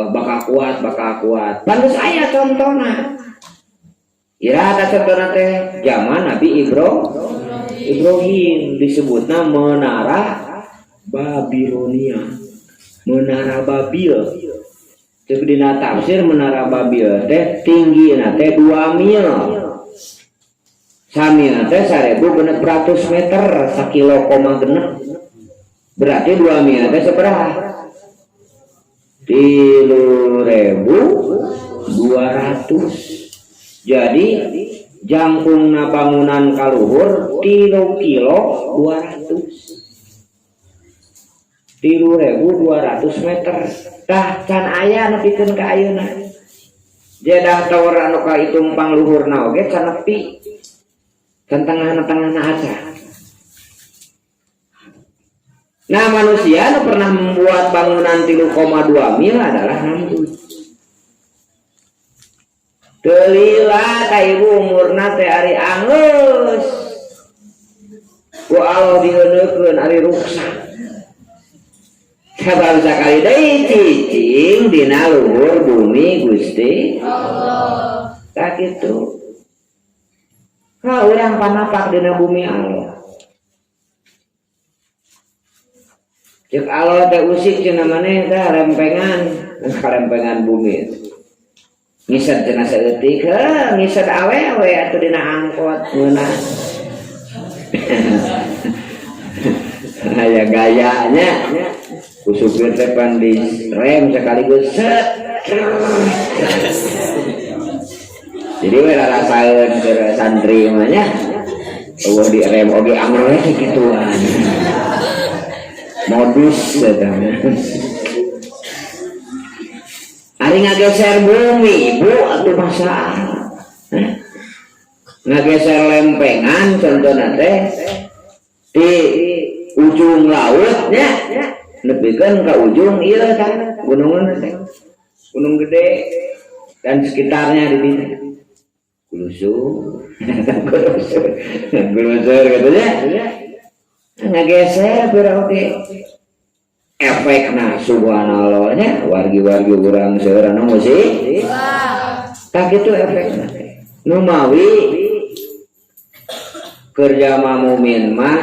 Bakal kuat. Pantes aya contohna. Ira ada contohna teh zaman Nabi Ibrahim disebutna menara Babilonia. Menara Babil. Cek dina tafsir menara Babil teh tinggina teh 2 mil. Samina teh 1.600 meter, 1 kilo koma genep. Berarti 2 mil teh sabaraha? 3.200. Jadi jangkungna bangunan kaluhur 3 kilo 200. 3.200 meter. Tah can aya nepikeun ka ayeuna. Jeddah Tower anu kahitung pangluhurna oge can nepi. Kan tengah-tengahna aja. Nah manusia nu pernah membuat bangunan 3,2 mil adalah Namrud. Delila ka ibu umurna teh ari anggeus. Ku Allah diheuneukeun ari ruksa. Sabab sakali deui cicing dina luhur bumi Gusti Allah. Tak kitu. Ka urang panapak dina bumi Allah. Cek Allah teh usik cenah maneh teh rempengan bumi. Ngisad cenah saeutik, ngisad awewe atuh dina angkot meunah. Aya gayanya. Ku supir teh pan di rem sekaligus set. Jadi we rasaeun ke santri mah nya. Eueuh di rem oge amroe kituan. Modus eta. Ari ngageser bumi, Bu, atuh masalah. Ngageser lempengan contohna teh di ujung laut nya. Nepikeun ka ujung ieu tah gunungan teh. Gunung Gede dan sekitarnya di ditu. Guluser katanya ngageser berarti efekna subhanallah nya wargi-wargi urang seueur anu musik tak itu efekna nu mawi kerja mumin mah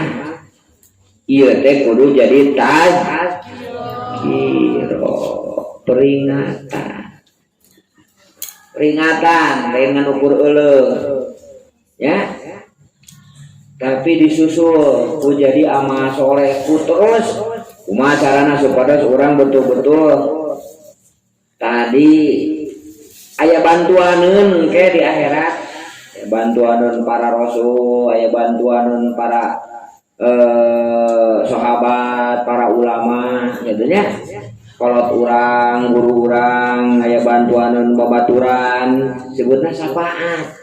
ieu teh kudu jadi tazkiro peringatan dengan ukur euleuh ya tapi disusul ku jadi amal soleh ku terus kumaha carana supaya orang betul-betul tadi aya bantuaneun ke di akhirat bantuaneun para rasul aya bantuaneun para sahabat para ulama gitu nya kolot urang, guru urang, aya bantuaneun babaturan, sebutna syafaat.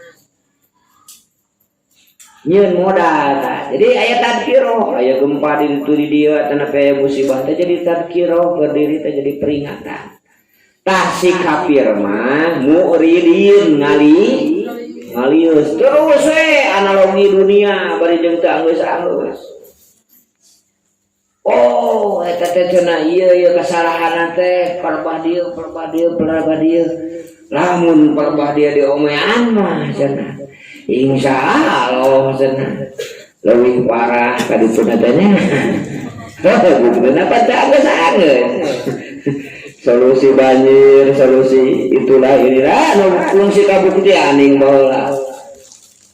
Nyieun modal tah. Jadi aya tadkiro, aya gempa di dieu atuh aya musibah teh jadi tadkiro, berdiri teh jadi peringatan. Tah si kafir mah mu'ridin ngalius terus we analogi dunia bari jeung teu anggeus-anggeus. Oh, eta teh cenah ieu kasalahan teh perbah dieu. Lamun perbah dieu diomean mah cenah. Insyaallah cenah. Leuwih parah ka ditu teh nya. Kenapa teh anggeus-anggeus. Solusi banjir, solusi itulah inilah nu fungsi kabuktian aning baheula.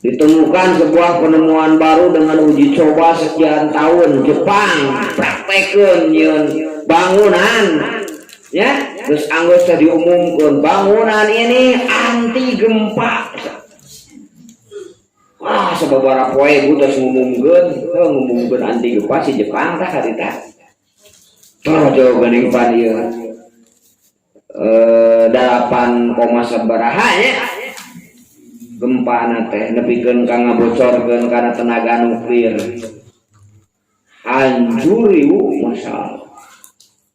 Ditemukan sebuah penemuan baru dengan uji coba sekian tahun. Jepang praktekeun nyeun bangunan ya terus anggeus teh diumumkeun bangunan ini anti gempa. Wah sababaraha poe geus ngumumkeun anti gempa si Jepang tah harita. Tojo geuning pan ieu 8, sabaraha nya gempa teh nepikeun ka ngabocorkeun kana tenaga nuklir hancur ibu masalah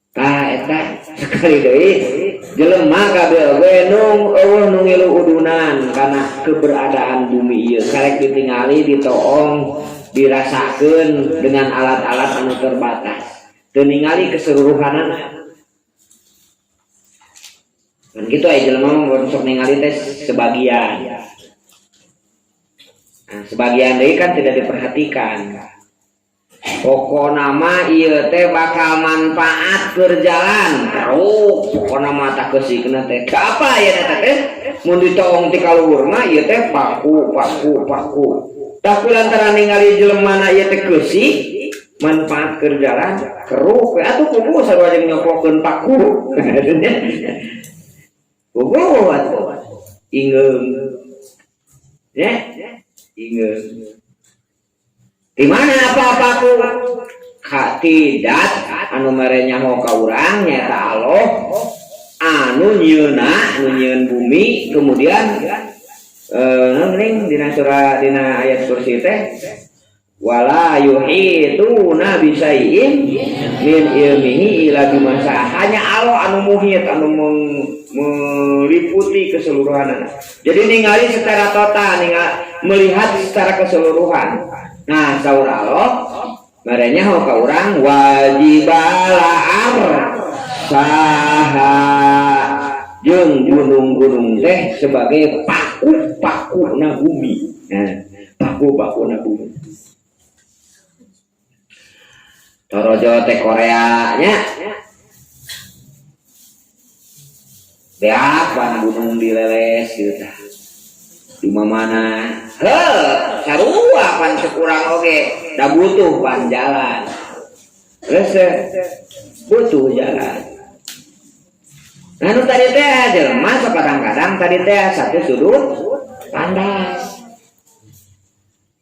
tah eta sekali deui jelema kabeh we nung eueuh nu ngilu udunan kana keberadaan bumi ieu karek ditingali ditoong dirasakeun dengan alat-alat anu terbatas teu ningali keseluruhanana kan gitu aya jelema sok ningali teh sebagian. Nah, sebagian deui kan tidak diperhatikan. Pokona mah ieu teh bakal manfaat keur jalan. Terus pokona mah tak keusikeun teh. Ka apa aya eta teh? Mun ditoong ti kaluhur mah ieu teh paku. Tah kulantaran ningali jelemana ieu teh keusik manfaat keur jalan, keruh we atuh kudu sarua jeung nyoplokeun paku. Kudu atuh. Ingeum. Ya? Ingeum. Di mana apa-apaku tidak anu mere nyaho ka urang nyaeta Allah anu nyieun bumi kemudian nangring dina surah dina ayat kursi teh wala yuhituna bisaiin min ilmihi ila bimasa hanya Allah anu muhit anu meliputi keseluruhan. Jadi ningali secara total melihat secara keseluruhan. Nah, saur Allah merenya ho ka urang wajibala amr saha jeung gunung-gunung teh sebagai paku-pakuna bumi. Nah, paku-pakuna bumi. Torojo teh Korea nya. Beak pan gunung dileles gitu tah. Di mana sarua pan sekurang oge da butuh pan jalan terus butuh jalan anu tadi teh jelema kadang-kadang tadi teh satu sudut pandang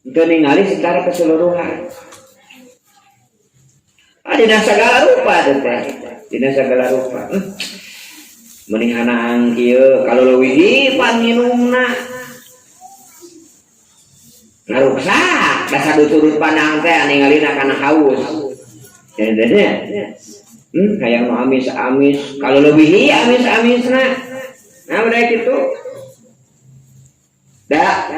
teu ningali secara keseluruhan dina sagala rupa teh dina sagala rupa menihanaan kieu kalau leuwih pan minumna ngaruksa dasar turut pandang teh ningalina kana haus jadinya hayang nu amis-amis kalau lebih amis-amisna nah udah gitu dah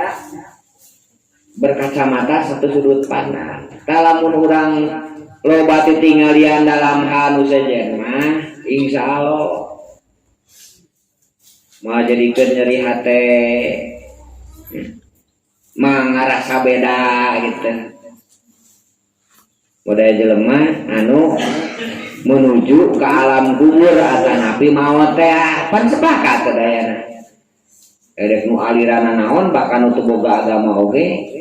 berkacamata satu sudut pandang kalamun urang loba titinggalian dalam hal saja mah insyaallah mau jadikeun nyeri hate mangarasa beda gitu. Modal jelema anu menuju ke alam kubur atanapi maot teh pan sepakat dayana. Erek nu alirana naon bahkan nu boga agama oge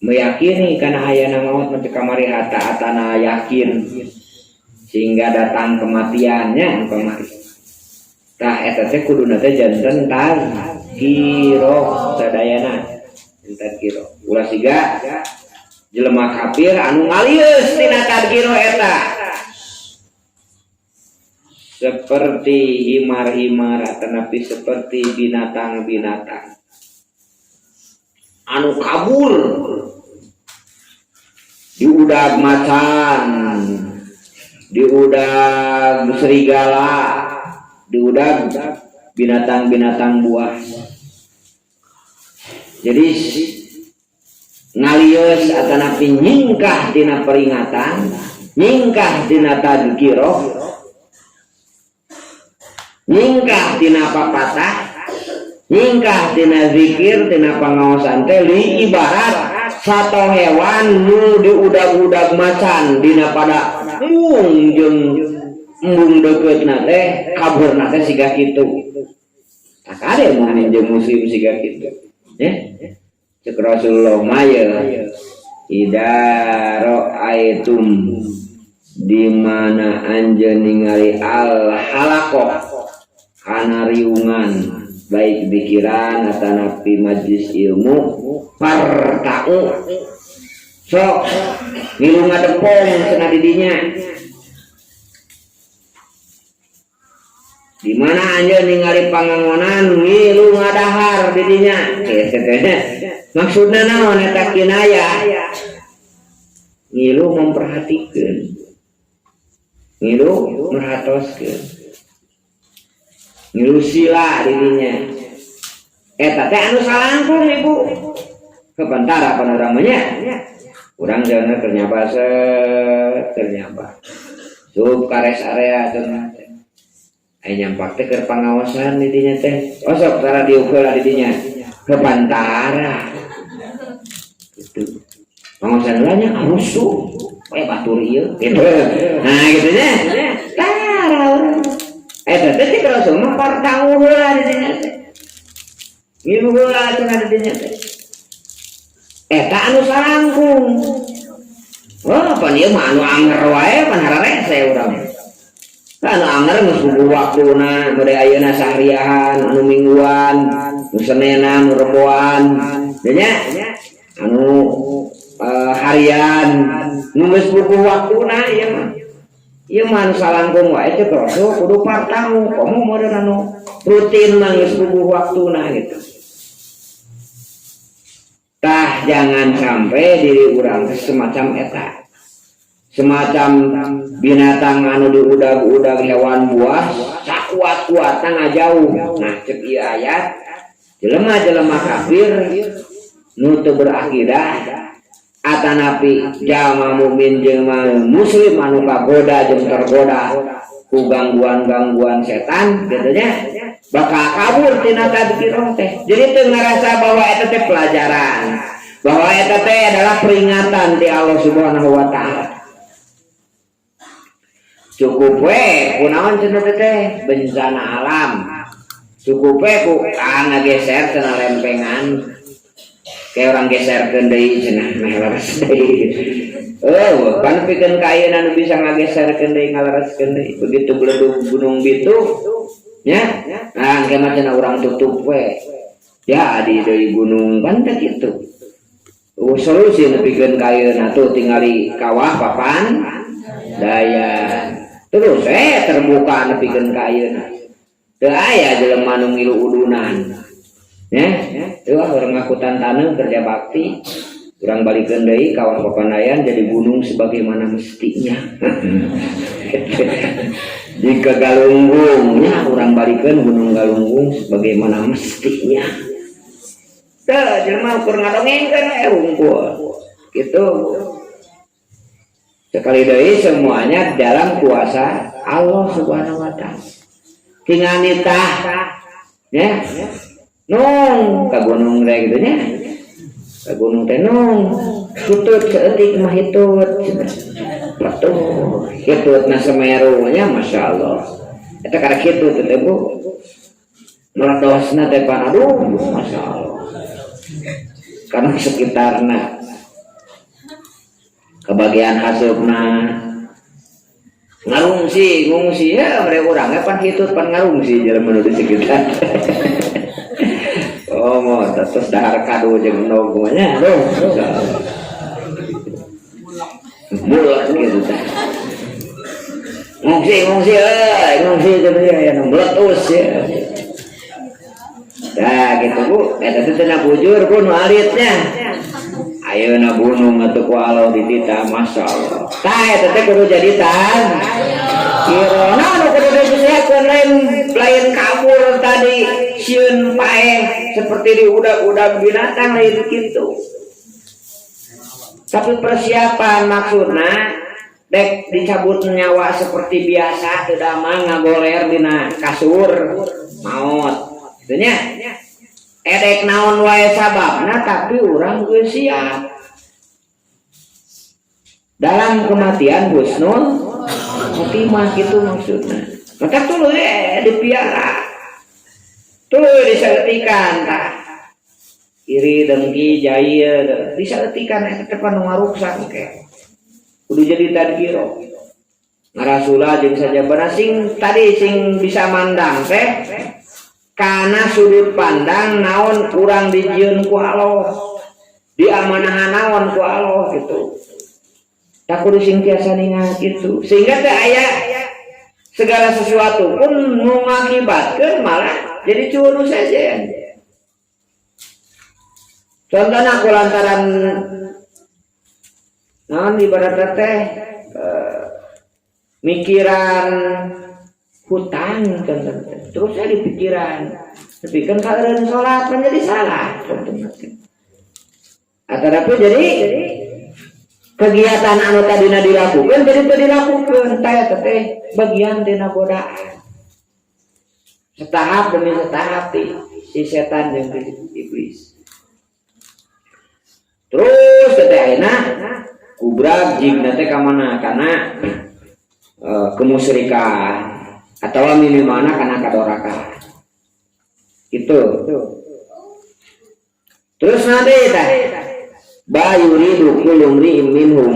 meyakini kana ayana maot mah kamari hata atana yakin sehingga datang kematiannya kemari. Tah eta teh kuduna teh janten tar kiro sadayana. Entar kiro ulah siga jelema kafir anu ngalius tina tadkiro eta seperti himar-himar tetapi seperti binatang-binatang anu kabur diudag macan diudag serigala diudag binatang-binatang buah. Jadi ngalius atanapi nyingkah dina peringatan, nyingkah dina tadkiro, nyingkah dina papatah, nyingkah dina zikir, dina pangaosan teh li ibarat satu hewan nu diudag-udag macan dina pada embung jeung embung dekeutna teh kaburna teh siga kitu. Tak ada mungkin jeung muslim siga kitu. Ya, cek Rasulullah maya idaro aitum di mana anjeun ningali al halakoh kana riungan baik pikiran atanapi majlis ilmu partau sok ngilu ngadepong cenah didinya di mana anjeun ningali pangangonan ngilu ngadahar di dinya kitu teh. Maksudna naon eta kinaya? Ngilu memperhatikeun. Ngilu merhatoskeun. Ngilu sila di dinya. Eta teh anu salangkung Ibu. Kebantara pan urang mah nya. Urang jalan ternyapa ternyapa. Sub kares area cenah. Ai nyampak teh keur pangawasan di dinya teh. Osok tara diukeul di dinya. Kebantara. Gitu. Pangawasan nya rusuh. Kayak batur ieu gitu. Nah gitu nya. Tara urang. Eta teh terus mah partang heula di dinya teh. Ngilu heula cenah di dinya teh. Eta anu salangkung. Wah, pan ieu mah anu anger wae pan hararese urang. Anu anger geus bubuh waktuna, bade ayeuna sahariahan, anu mingguan, nu senenan, nu reboan, nya anu harian, nu geus bubuh waktuna ieu mah. Ieu mah anu salangkung wae teh kudu partang, komo modern anu rutin mah geus bubuh waktuna gitu. Tah jangan sampai diri urang semacam eta. Semacam binatang anu diudag-udag hewan buah sakuat-kuatna ngajauh. Nah cek ieu ayat jelema-jelema kafir nu teu berakidah atanapi jalma mukmin jeung muslim anu kagoda jeung tergoda ku gangguan-gangguan setan kitu nya bakal kabur tina tadzkirah teh. Jadi teu ngarasa bahwa eta teh pelajaran, bahwa eta teh adalah peringatan di Allah Subhanahu wa taala. Cukup we kunaon cenah teh bencana alam. Cukup we ku ngageser cenah lempengan. Kayak orang geserkeun deui cenah meh leres deui. Kan pikeun ka ayeuna nu bisa ngageserkeun deui ngalereskeun deui. Begitu beledug gunung Bitu nya. Nah, engke mah cenah urang tutup we. Ya di deui gunung kan teh kitu. Solusi nepikeun ka ayeuna tuh tingali kawah papan daya. Terus terbuka nepikeun ka ayeuna. Teu aya jelema nu ngilu udunan. Ya, teu urang ngakutan taneuh kerja bakti. Urang balikeun deui kawah papandayan jadi gunung sebagaimana mestinya. Jika Galunggung, ya urang balikeun gunung Galunggung sebagaimana mestinya. Teu jelema ukur ngadongengkeun hungkul. Gitu. Sekali deui semuanya dalam kuasa Allah Subhanahu wa taala. Tinganitah ya. Nung ka gunung teh gitu nya. Ka gunung teh nung hitut seutik mah hitut. Betul. Hitutna Semeru nya masyaallah. Eta kada kitu teh Bu. Meledosna teh pan aduh masyaallah. Karena sekitarna kebagian hasilna ngungsi ya mereka urang pan hitut pan ngarungsi jalan menuju sekitar. Oh mau terus dahar kado jeung endog nya aduh bulat gitu teh. Ngungsi teh ya meletus ya. Dah gitu Bu, eta teh teu bujur Bu nu alitnya. Ayeuna gunung atuh ku Allah ditita masyaallah. Tah eta teh kudu jadi tan. Kirona nu kudu disiekeun lain kabur tadi sieun paeh seperti di udag-udag binatang lain kitu. Tapi persiapan maksudna dek dicabut nyawa seperti biasa teu damang ngagoler dina kasur maot. Kitu nya. Edek naon wae sababna tapi urang geus siap. Dalam kematian husnul khotimah gitu maksudna. Maka tuluy dipiara. Tuluy disaeutikan tah. Iri dengki jaya disaeutikan eta teh panu ngaruksak ke. Kudu jadi tadkiro. Ngarasula jeung sajabana sing tadi sing bisa mandang teh karena sudut pandang naon kurang dijieun ku Allah, diamanahan naon ku Allah gitu. Tak kudu sing tiasa ningal gitu. Sehingga teh aya segala sesuatu pun mengakibatkan malah jadi cunu saja. Contohnya aku lantaran ibarat teh mikiran hutang contohnya. Terus saya di pikiran, tapi kan kalau sholat menjadi salah contohnya. Tapi jadi kegiatan anu tadina dilakukan jadi teu dilakukan teh bagian dina godaan. Setahap demi setahap si setan jeung iblis. Terus akhirnya kubrag jingna teh ka mana kana kemusyrikan atau minimalna kana kadorakan. Itu. Terus nanti teh bayuridu kullu imri'in minhum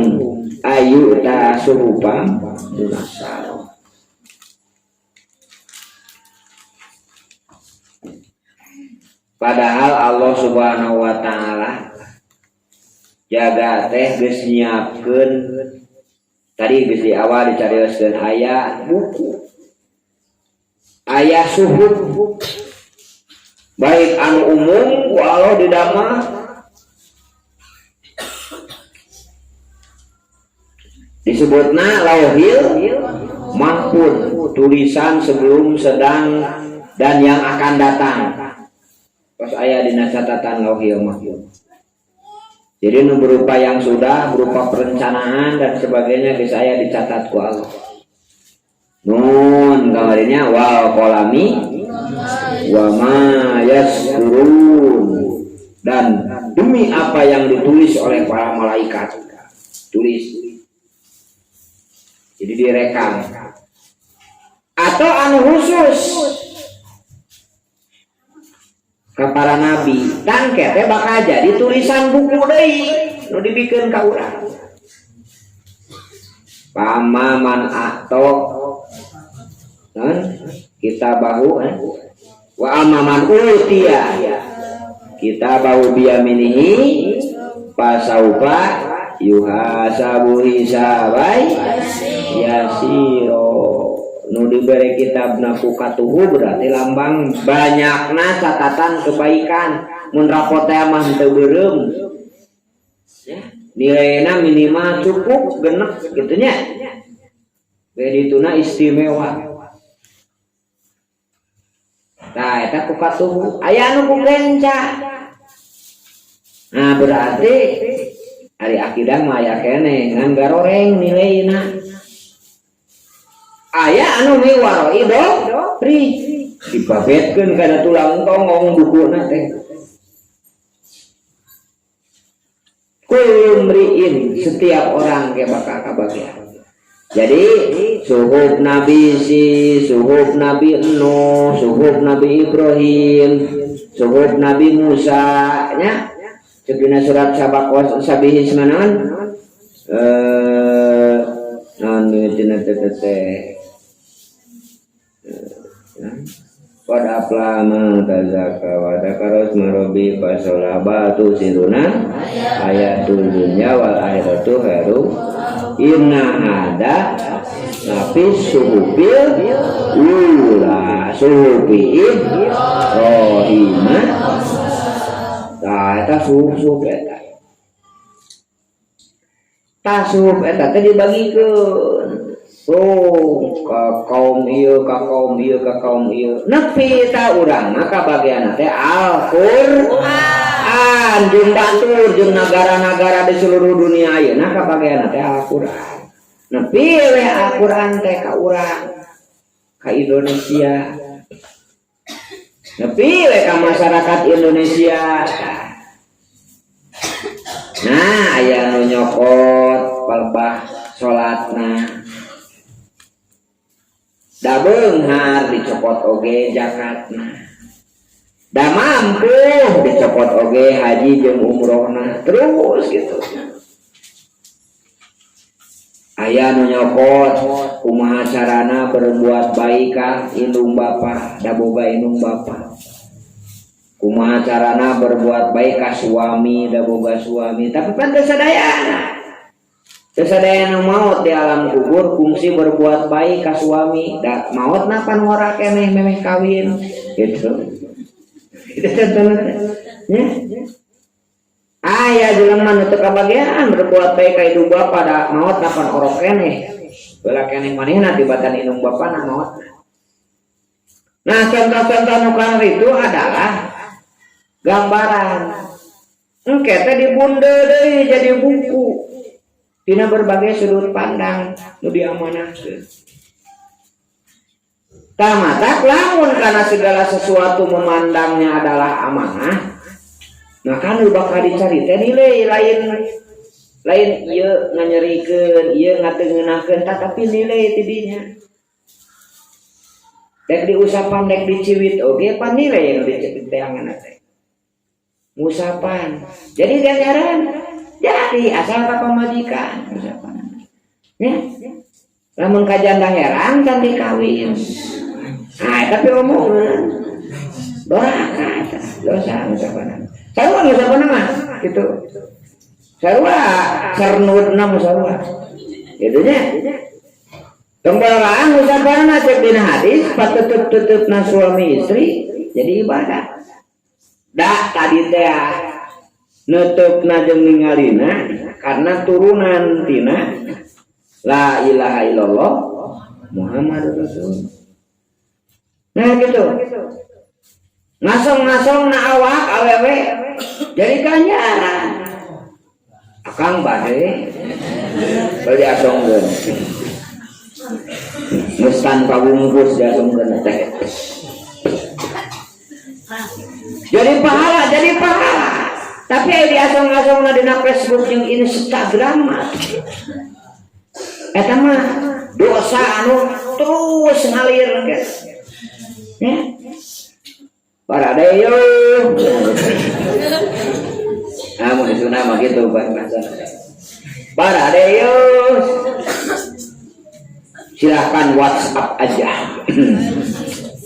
ayu tasuhufam munasaro. Padahal Allah Subhanahu wa taala jaga teh geus nyiapkeun tadi geus di awal dicarioskeun aya buku aya suhuf baik anu umum ku Allah didamel disebutna lauhil mahfuz tulisan sebelum sedang dan yang akan datang pas aya dina catatan lauhil mahfuz. Jadi berupa yang sudah, berupa perencanaan dan sebagainya bisa saya dicatat ku Allah. Nun gambarnya wal qalami wa ma yasturun dan demi apa yang ditulis oleh para malaikat. Tulis. Jadi direkam. Atau anu khusus ke para nabi tangke teh bakal jadi tulisan buku deui nu dibikeun ka urang. Pamaman ato kita bahu wa amaman utiya kita bahu biyaminihi pasaufa yuhasabu hisabai yasiro. Nu diberi kitabna kukatuhu berarti lambang banyakna catatan kebaikan mun rapot teh mah teu beureum nilainya minimal cukup genep gitu nya bedituna istimewa. Nah eta kukatuhu aya anu kugenca. Nah berarti ari akidah mah aya keneh ngan garoreng nilaina. Aya anu miwaro ido pri dipabetkeun kana tulang tongong bukuna teh. Kulumriin setiap orang ke bakal kabagian. Jadi suhuf Nabi suhuf Nabi Nuh, suhuf Nabi Ibrahim, suhuf Nabi Musa nya. Ceuna surat Sabaqah sabihis manaon? Anu cenah teh pada plama tazaka wa dakaros marobi fasolabatu siruna ayatul dunya wal akhiratu khairu inna hada lapis suhufil ula suhufil rohimah eta suhuf eta suhuf eta teh dibagikeun ka kaum ieu ka kaum ieu ka kaum ieu nepi ta urang maka bagian teh Al-Qur'an jeung batur jeung nagara-nagara di seluruh dunia ayeuna ka bagian teh Al-Qur'an nepi we Al-Qur'an teh ka urang ka Indonesia nepi we ka masyarakat Indonesia. Nah aya nu nyokot palbah salatna da beunghar dicopot oge zakatna. Da mampu dicopot oge haji jeung umrohna. Terus gitu. Aya nu nyokot kumaha carana berbuat baik ka indung bapa, da boga indung bapa. Kumaha carana berbuat baik ka suami, da boga suami, tapi pan teu sadayana. Sesadaya nu maut di alam kubur fungsi berbuat baik ka suami. Da maut na pan ora keneh memeh kawin gitu. Itu contohna. Ya. Aya jelema nu teu kabagian berbuat baik ka ibu bapa da maut na pan orok keneh. Bala keneh manehna tibatan indung bapana maut. Nah, contoh-contoh nu itu adalah gambaran. Engke teh dibunde deui jadi buku. Dina berbagai sudut pandang nu diamanahkeun. Tamatak lamun karena segala sesuatu memandangnya adalah amanah, maka nu bakal dicari teh nilai lain ieu nganyerikeun, ieu ngateungeunahkeun tapi nilai tidinya. Dek diusapan dek diciwit oge pan nilai nu dicipit teh anganna teh. Ngusapan. Jadi ganjaran jadi asal ka pamajikan ya lamun ka janda herang can dikawin tapi omongan doraka dosa usapan sarua mah gitu sarua sarnudna musarua gitu nya tonggolaan usapanna cek dina hadis pateup-teupna suami istri jadi ibadah da tadi teh netepna jeung ningalina karena turunan tina la ilaha illallah Muhammadur Rasul. Nah gitu. Ngasong-ngasong na awak awewe jadi ganjaran. Akang bade bade asongkeun. Geus tanpa bungkus diasongkeun teh. Jadi pahala. Tapi di asong-asong na dina Facebook jeung Instagram eta mah dosa anu terus ngalir guys. Ya. Paradeyo. Mun disuna mah gitu bahasa. Paradeyo. Silakan WhatsApp aja.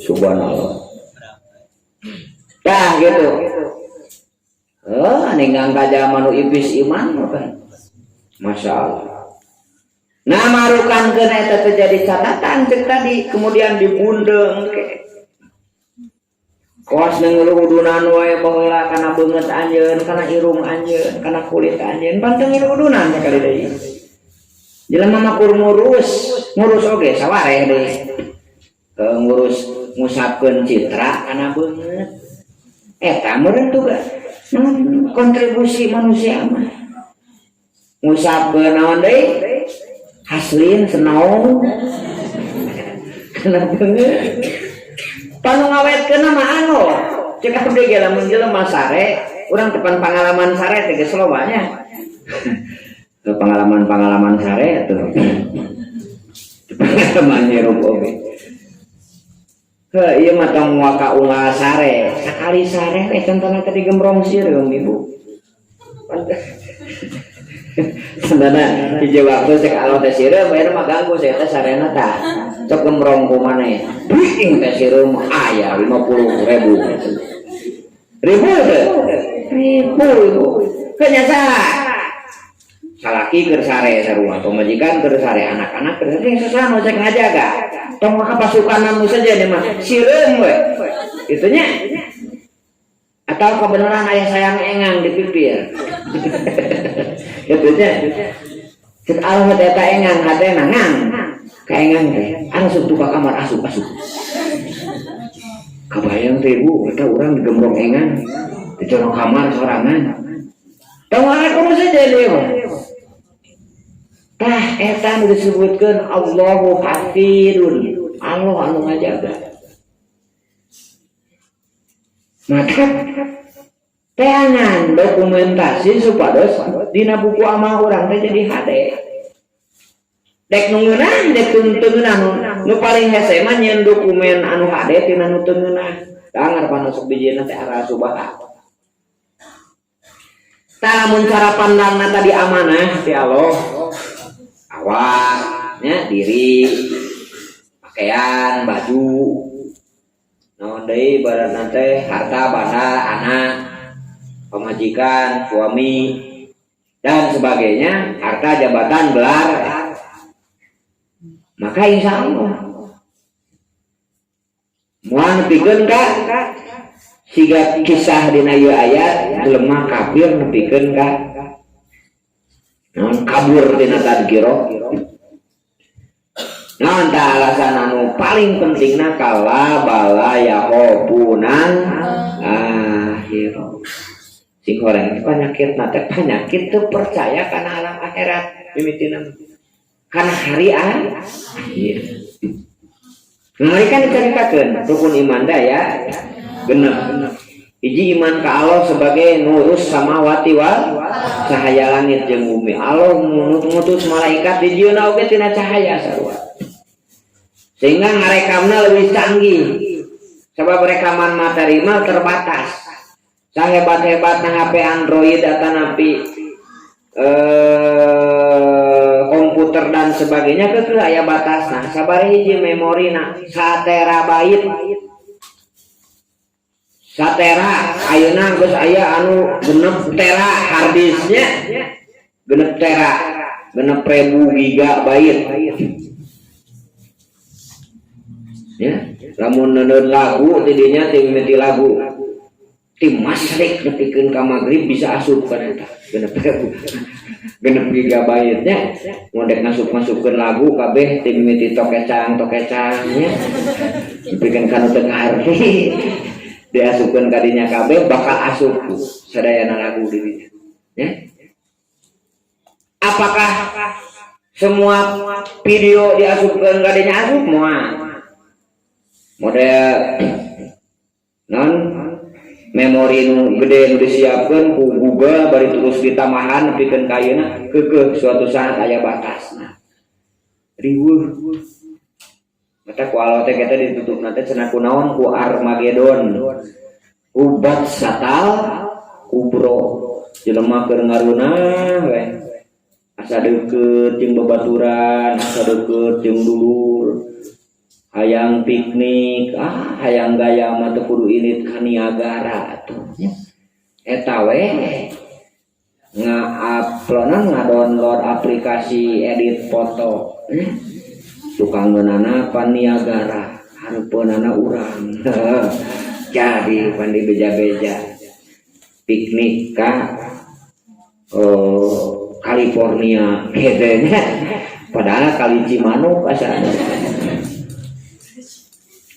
Subhanallah. Dah gitu. Ninggang ka zaman nu iblis iman kan. Masya Allah. Nah marukankeun eta terjadi catatan cek tadi kemudian dibundeng ke. Kos ngeuludunan wae baheula kana beungeut anjeun, kana irung anjeun, kana kulit anjeun, panteng iludunan kali deui. Jelema mah kur ngurus oge sawareh deui. Ngurus ngusapkeun citra kana beungeut. Eta meureun tugas kontribusi manusia mah ngusapkeun naon deui haslin senaon kenapa beungeut panu ngawetkeun mah anu cek abdi ge lamun jelema sare urang tepan pengalaman sare teh geus lobanya pengalaman sare atuh pengalaman nyerup oge iya mah tong waka unggal sare sakali sare contohna tadi gembrong sieun ibu sebenarnya hiji waktu cek alo teh sieun bae mah ganggu saya teh sarena tah cok gembrong ku maneh bing teh sieun aya 50.000 ribu kanya salaki keur sare sarua pamajikan keur sare anak-anak keur sare sasana cek ngajaga tong maka pasukan anu saja dia mah sireum we itunya atau kebenaran ayah sayang engang di bibir itunya cek Allah eta engang hatena ngang ka engang teh asup tu ka kamar asup kabayang teh Bu eta urang digembrong engang di corong kamar sorangan tong ana kumaha saja dia mah tah eta nu disebutkeun Allahu Hafidun Allah anu ngajaga. Maka teangan dokumentasi supados dina buku amal urang teh jadi hade. Dek nu ngeunah dek tuntungeunah nu paling hese mah nyeun dokumen anu hade tina nu teu ngeunah. Da ngarepan sok bijina teh ara subah. Tah mun cara pandangna tadi amanah ti Allah. Awaknya diri pakaian baju naon deui baratna teh harta banda anak pamajikan suami dan sebagainya, harta, jabatan, gelar, maka insya Allah mual nepikeun ka siga kisah dina ieu ayat jelema kafir nepikeun ka naon kabur dina tadkiro. Naon tah alasan anu paling pentingna kala bala yahopunan akhir. Si orang penyakit nate penyakit teu percaya kana alam akhirat mimitina kana hari akhir. Mereka diceritakan rukun iman daya genep. Hiji iman ka Allah sebagai nurus samawati wal cahaya langit jeung bumi. Allah ngutus malaikat di dieuna oge tina cahaya sarua. Sehingga ngarekamna lebih canggih. Sebab rekaman materi mah terbatas. Sahebat-hebatna HP Android atau napi komputer dan sebagainya itu aya batasna. Sabari hiji memorina 1 terabyte. 1 tera ayeuna geus aya anu 6 tera harddisknya. 6 tera 6.000 gigabyte. Ya, lamun neuneuh lagu tidinya tim mimiti lagu. Tim masrik nepikeun ka magrib bisa asup kana eta. 6 gigabyte-nya modek masuk-masukkeun lagu kabeh tim mimiti tokecang-tokecangnya. Nepikeun kana teu kaharti. Diasupkeun ka dinya kabeh bakal asup sadayana lagu di dinya. Ya. Apakah semua video diasupkeun ka dinya asup moal? Model non memori nu gede nu disiapkeun ku Google bari terus ditamahan nepikeun ka ayeuna keukeuh suatu saat aya batasna. Riweuh. Mata ku Allah teh kita ditutup nanti cenah kunaon ku Armageddon. Ubat satal kubro. Jelema keur ngaruna we. Asa deukeut jeung babaturan, asa deukeut jeung dulur. Hayang piknik, hayang gaya mah teu kudu irit ka Niagara atuh. Eta we ngadonload aplikasi edit foto. Tukang ngeunana pan Niagara, hareupeunana urang. Jadi pan di beja-beja. Piknik ka California gedenya. Padahal kali Cimanuk asana.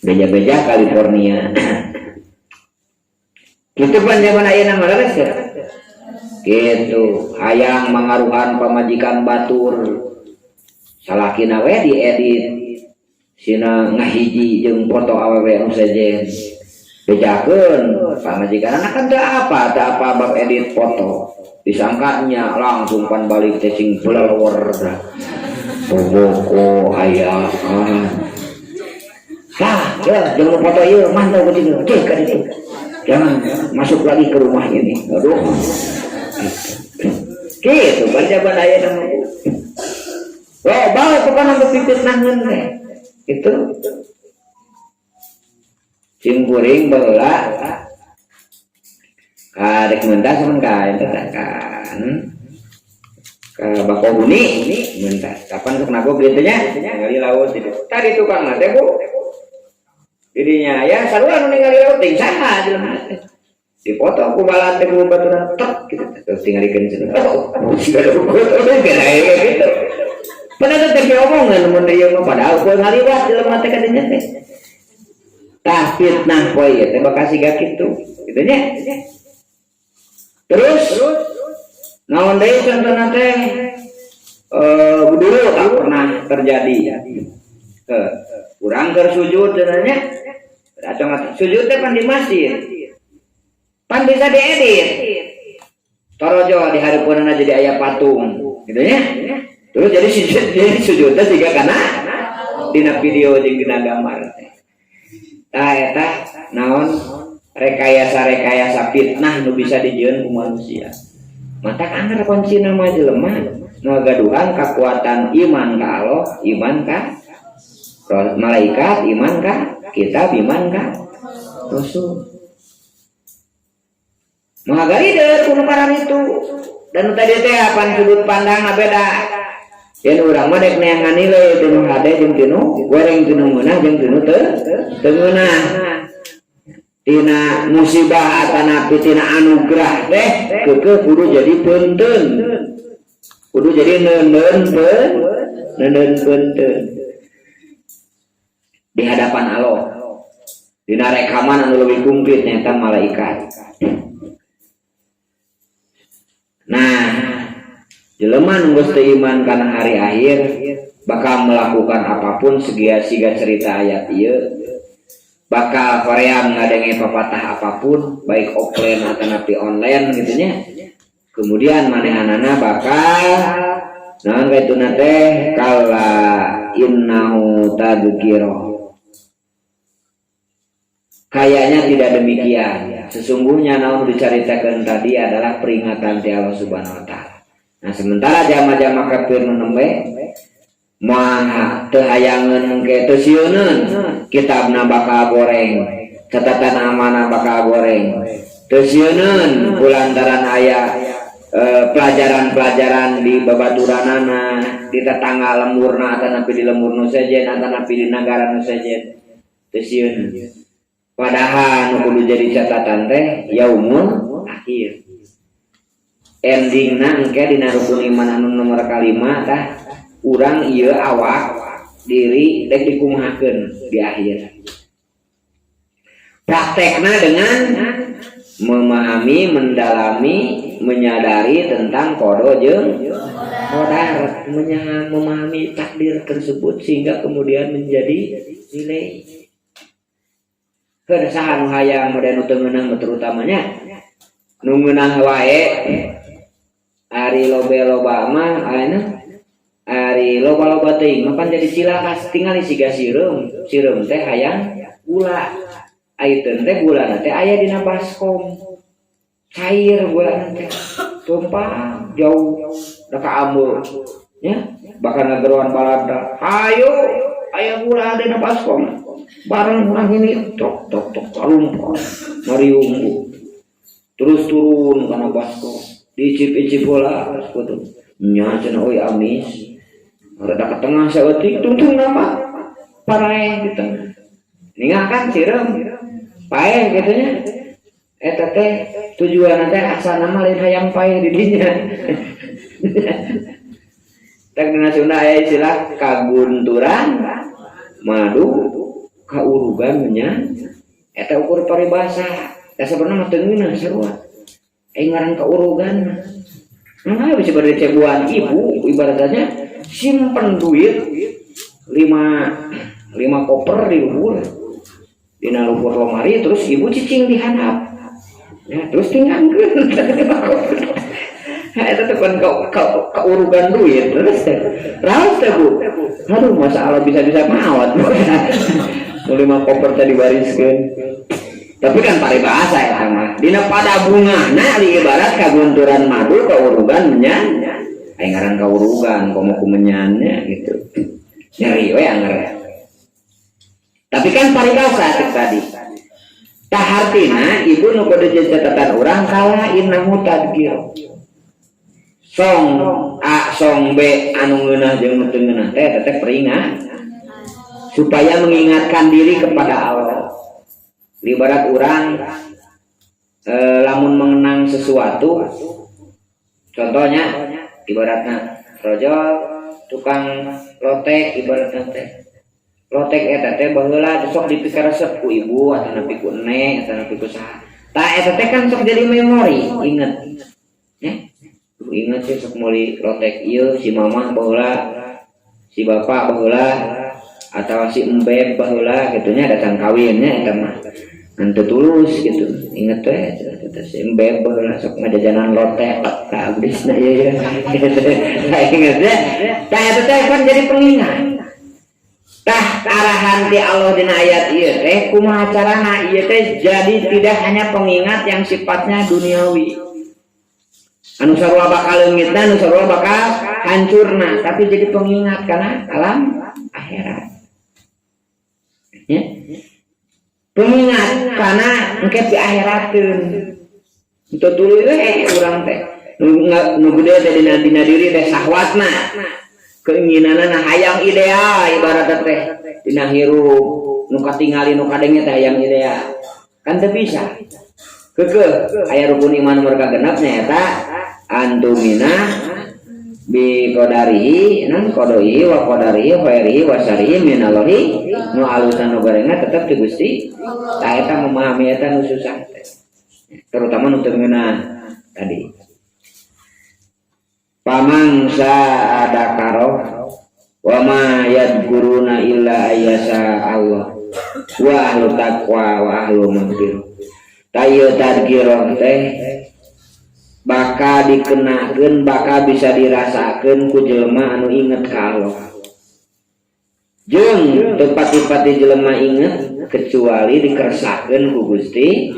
Beja-beja California. Gitu pan zaman ayeuna mah leres ya. Gitu, hayang mangaruhan pamajikan batur. Salakina we diedit. Sina ngahiji jeung foto awewe anu sejen. Bejakeun pamajikanna kan teu apa bab edit foto. Disangkanya langsung pan balik teh sing follower. Boboko aya ya, jangan foto ieu mantau kucing cek ka ditu. Jangan masuk lagi ke rumah ini. Aduh. Gitu banjaban aya nama. Oh, bae pokona fitnaheun teh. Itu. Cing kuring baheula. Karek mentas mun ka eta kan. Ka Bakahuni mentas. Kapan sok nago kitu nya? Ngali laut itu. Tadi tukang mah teh Bu. Dirinya ya sarua anu ningali laut ting saha jelema teh. Dipoto ku balat teh ku baturan tek gitu terus tingalikeun cenah. Oh, siga rukut udah gaya gitu. Padahal teh diomongan mun ieu mah padahal ku ngaliwat jelema teh kadinya teh. Tah fitnah poe teh bakal siga kitu. Kitu nya. Terus naon deui contohna teh dulu tak pernah terjadi ya. Kurang keur sujud cenanya. Acong sujud teh pan di masjid. Pan bisa diedit. Torojo di hareupeunna jadi aya patung, gitu ya. Terus jadi sujud teh siga kana dina video jeung dina gambar teh. Tah eta naon rekayasa fitnah nu bisa dijieun ku manusia. Mata anggar kuncina mah jelema ngagaduhan kekuatan iman ka Allah, iman ka malaikat, iman ka kitab, iman ka Rasul. Magari dari kuno karang itu dan tadi teh apa sudut pandang beda. Yen urang mah dek neangan nilai tinu hade jeung tinu goreng tinu meunah jeung tinu teu meunah. Tina musibah atanapi tina anugerah teh keukeuh kudu jadi peunteun. Kudu jadi neuneun peunteun. Di hadapan Allah. Dina rekaman anu leuwih kumplit nyaeta malaikat. Nah, jelema nu geus teu iman kana hari akhir bakal melakukan apapun siga cerita ayat ieu, bakal hoream ngadenge papatah apapun baik offline atanapi online gitu nya. Kemudian manehanana bakal naon kaituna teh kala innahu tadzkira. Kayaknya tidak demikian. Sesungguhnya naon dicaritakeun tadi adalah peringatan ti Allah Subhanahu wa taala. Nah, sementara jama-jama kafir nu nembe mah teu hayangeun engke teu sieuneun kitabna bakal goreng, catatan amanah bakal goreng. Teu sieuneun kulantaran aya pelajaran-pelajaran di babaturanana, di tetangga lemurna atanapi di lemur nu sejen atanapi di nagara nu sejen. Teu sieuneun. Padahal nu kudu jadi catatan teh yaumul akhir. Endingna engke dina rukun iman anu nomor kalima tah urang ieu awak diri dek dikumahakeun di akhir. Praktekna dengan memahami, mendalami, menyadari tentang qada jeung qadar, memahami takdir tersebut sehingga kemudian menjadi nilai. Keresahan hayang modern teu meunang terutamanya nu meunang wae ari loba-loba mah ayeuna ari loba-loba teuing mah pan jadi cilakas tingali siga sireum teh hayang gula ayeuna teh gulana teh aya dina baskom cair gulana teh tumpah jauh da ka ambul nya bahkan ngageruan balada hayu aya gula dina baskom bareng orang ini tok kalumpur mariung terus turun karena baskom dicip-icip bola seputu nya cenah euy amis rada ka tengah saeutik tungtung nama parae di tengah ningakan sireum pae kitu nya eta teh tujuan teh asana mah lain hayang pae di dinya tak dina Sunda aya istilah kagunturan madu kaurugan nya eta ukur paribasa da sabenerna mah teu ngeunah sarua ngaran kaurugan nah bisa bari cebuan ibu ibaratnya simpen duit 5 koper di luhur dina luhur lemari terus ibu cicing di handap ya terus tinggalkeun eta teh kan kaurugan duit terus raos teh Bu aduh masalah bisa-bisa maot 5 koper tadi bariskeun. Tapi kan paribasa ya mah. Dina pada bungana di ibarat kagunturan madu kaurugan menyan. Aya ngaran kaurugan komo kumenyannya gitu. Nyeri we anger. Tapi kan paribasa tadi. Tah artina ibu nu kudu jadi catatan urang kala innahu tadzkir. Song A song B anu ngeunah jeung nu teu ngeunah teh peringat supaya mengingatkan diri kepada Allah. Ibarat orang lamun mengenang sesuatu, contohnya ibaratnya rojol tukang lotek ibaratnya teh lotek eta teh baheula sok dipikir resep ku ibu atau nepi ku ene atau nepi ku saha. Tah eta teh kan sok jadi memori, inget. Ya. Inget sih sok meuli lotek ieu si mama baheula, si bapak baheula atau si embeb baheula gitunya datang kawinnya eta mah ante tulus gitu inget teh eta si embeb baheula sok ngajajanan lotek ka abdisna ya inget teh tah eta teh kan jadi pengingat tah arahan ti Allah dina ayat ieu teh kumaha carana ieu teh jadi tidak hanya pengingat yang sifatnya duniawi anu sarua bakal leungitna anu sarua bakal hancurna tapi jadi pengingat kana alam akhirat. Ya. Pengingat karena engke di akhirateun. Itu dulu urang teh. nu gede teh dina diri teh sahwatna keinginanna hayang ideal ibarat teh dina hirup nu katingali nu kadenge teh hayang ideal kan teu bisa keukeuh aya rukun iman nomor kagenep nyaeta antumina bi qadarihi nan qadoi wa qadarihi khairihi wa syarrihi minallahi nu alusan nu gorengna tetep ti Gusti ta eta memahami eta nu susah terutama nu teu ngeunah tadi pamangsa ada karo wa ma yadguruna illa ayyasa Allah wa ahlu taqwa wa ahlu maghfirah tayo tadgirah teh bakal dikenakeun bakal bisa dirasakeun ku jelema anu inget ka Allah jeung teu pati-pati jelema inget kecuali dikersahkeun ku Gusti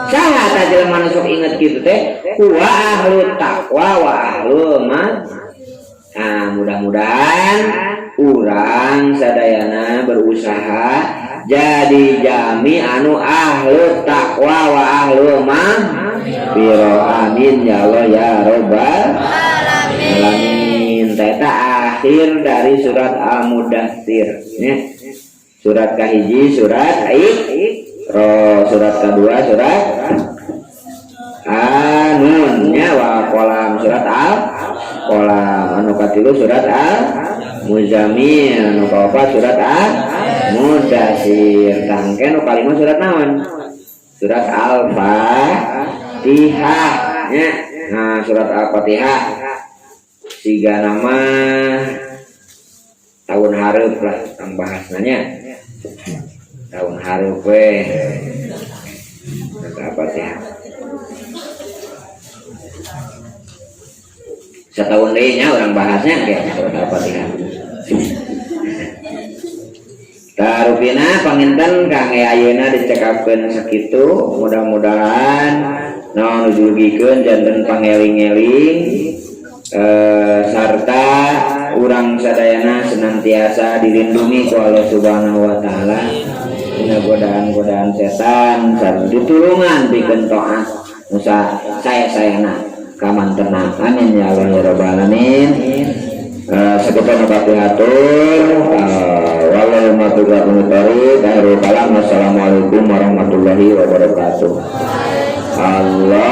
saha ta jelema anu sok inget kitu teh wa ahlu taqwa wa ahlu nah mudah-mudahan urang sadayana berusaha jadi jami anu ahlu taqwa wa ahlu biro amin ya Allah ya robbal alamin. Eta akhir dari surat Al-Mudaththir ya. Surat kahiji surat Iqra, surat kedua surat An-Nun ya wa qalam surat Al-Qalam, anu katilu surat Al-Muzammil, anu kaopat surat Al-Mudaththir, tangke nu kalima surat naon? Surat Al-Fatihah ya. Nah, surat Al-Fatihah siga nama tahun hareup lah tambahasnanya. Tahun hareup we. Surat Al-Fatihah. Setahun deui nya urang bahasnya ke surat Al-Fatihah. Tarupina panginten kangge ayeuna dicekapkeun sakitu, mudah-mudahan naon nujulgikeun janten pangeling-eling sarta urang sadayana senantiasa dilindungi ku Allah Subhanahu wa taala dina godaan-godaan setan sareng ditulungan pikeun taat nusa saya-sayana kamantenang. Amin ya Allah ya rabbal alamin. Sekitar nabiatur walau matulah mutari khairul kalam. Wassalamualaikum warahmatullahi wabarakatuh. Allahumma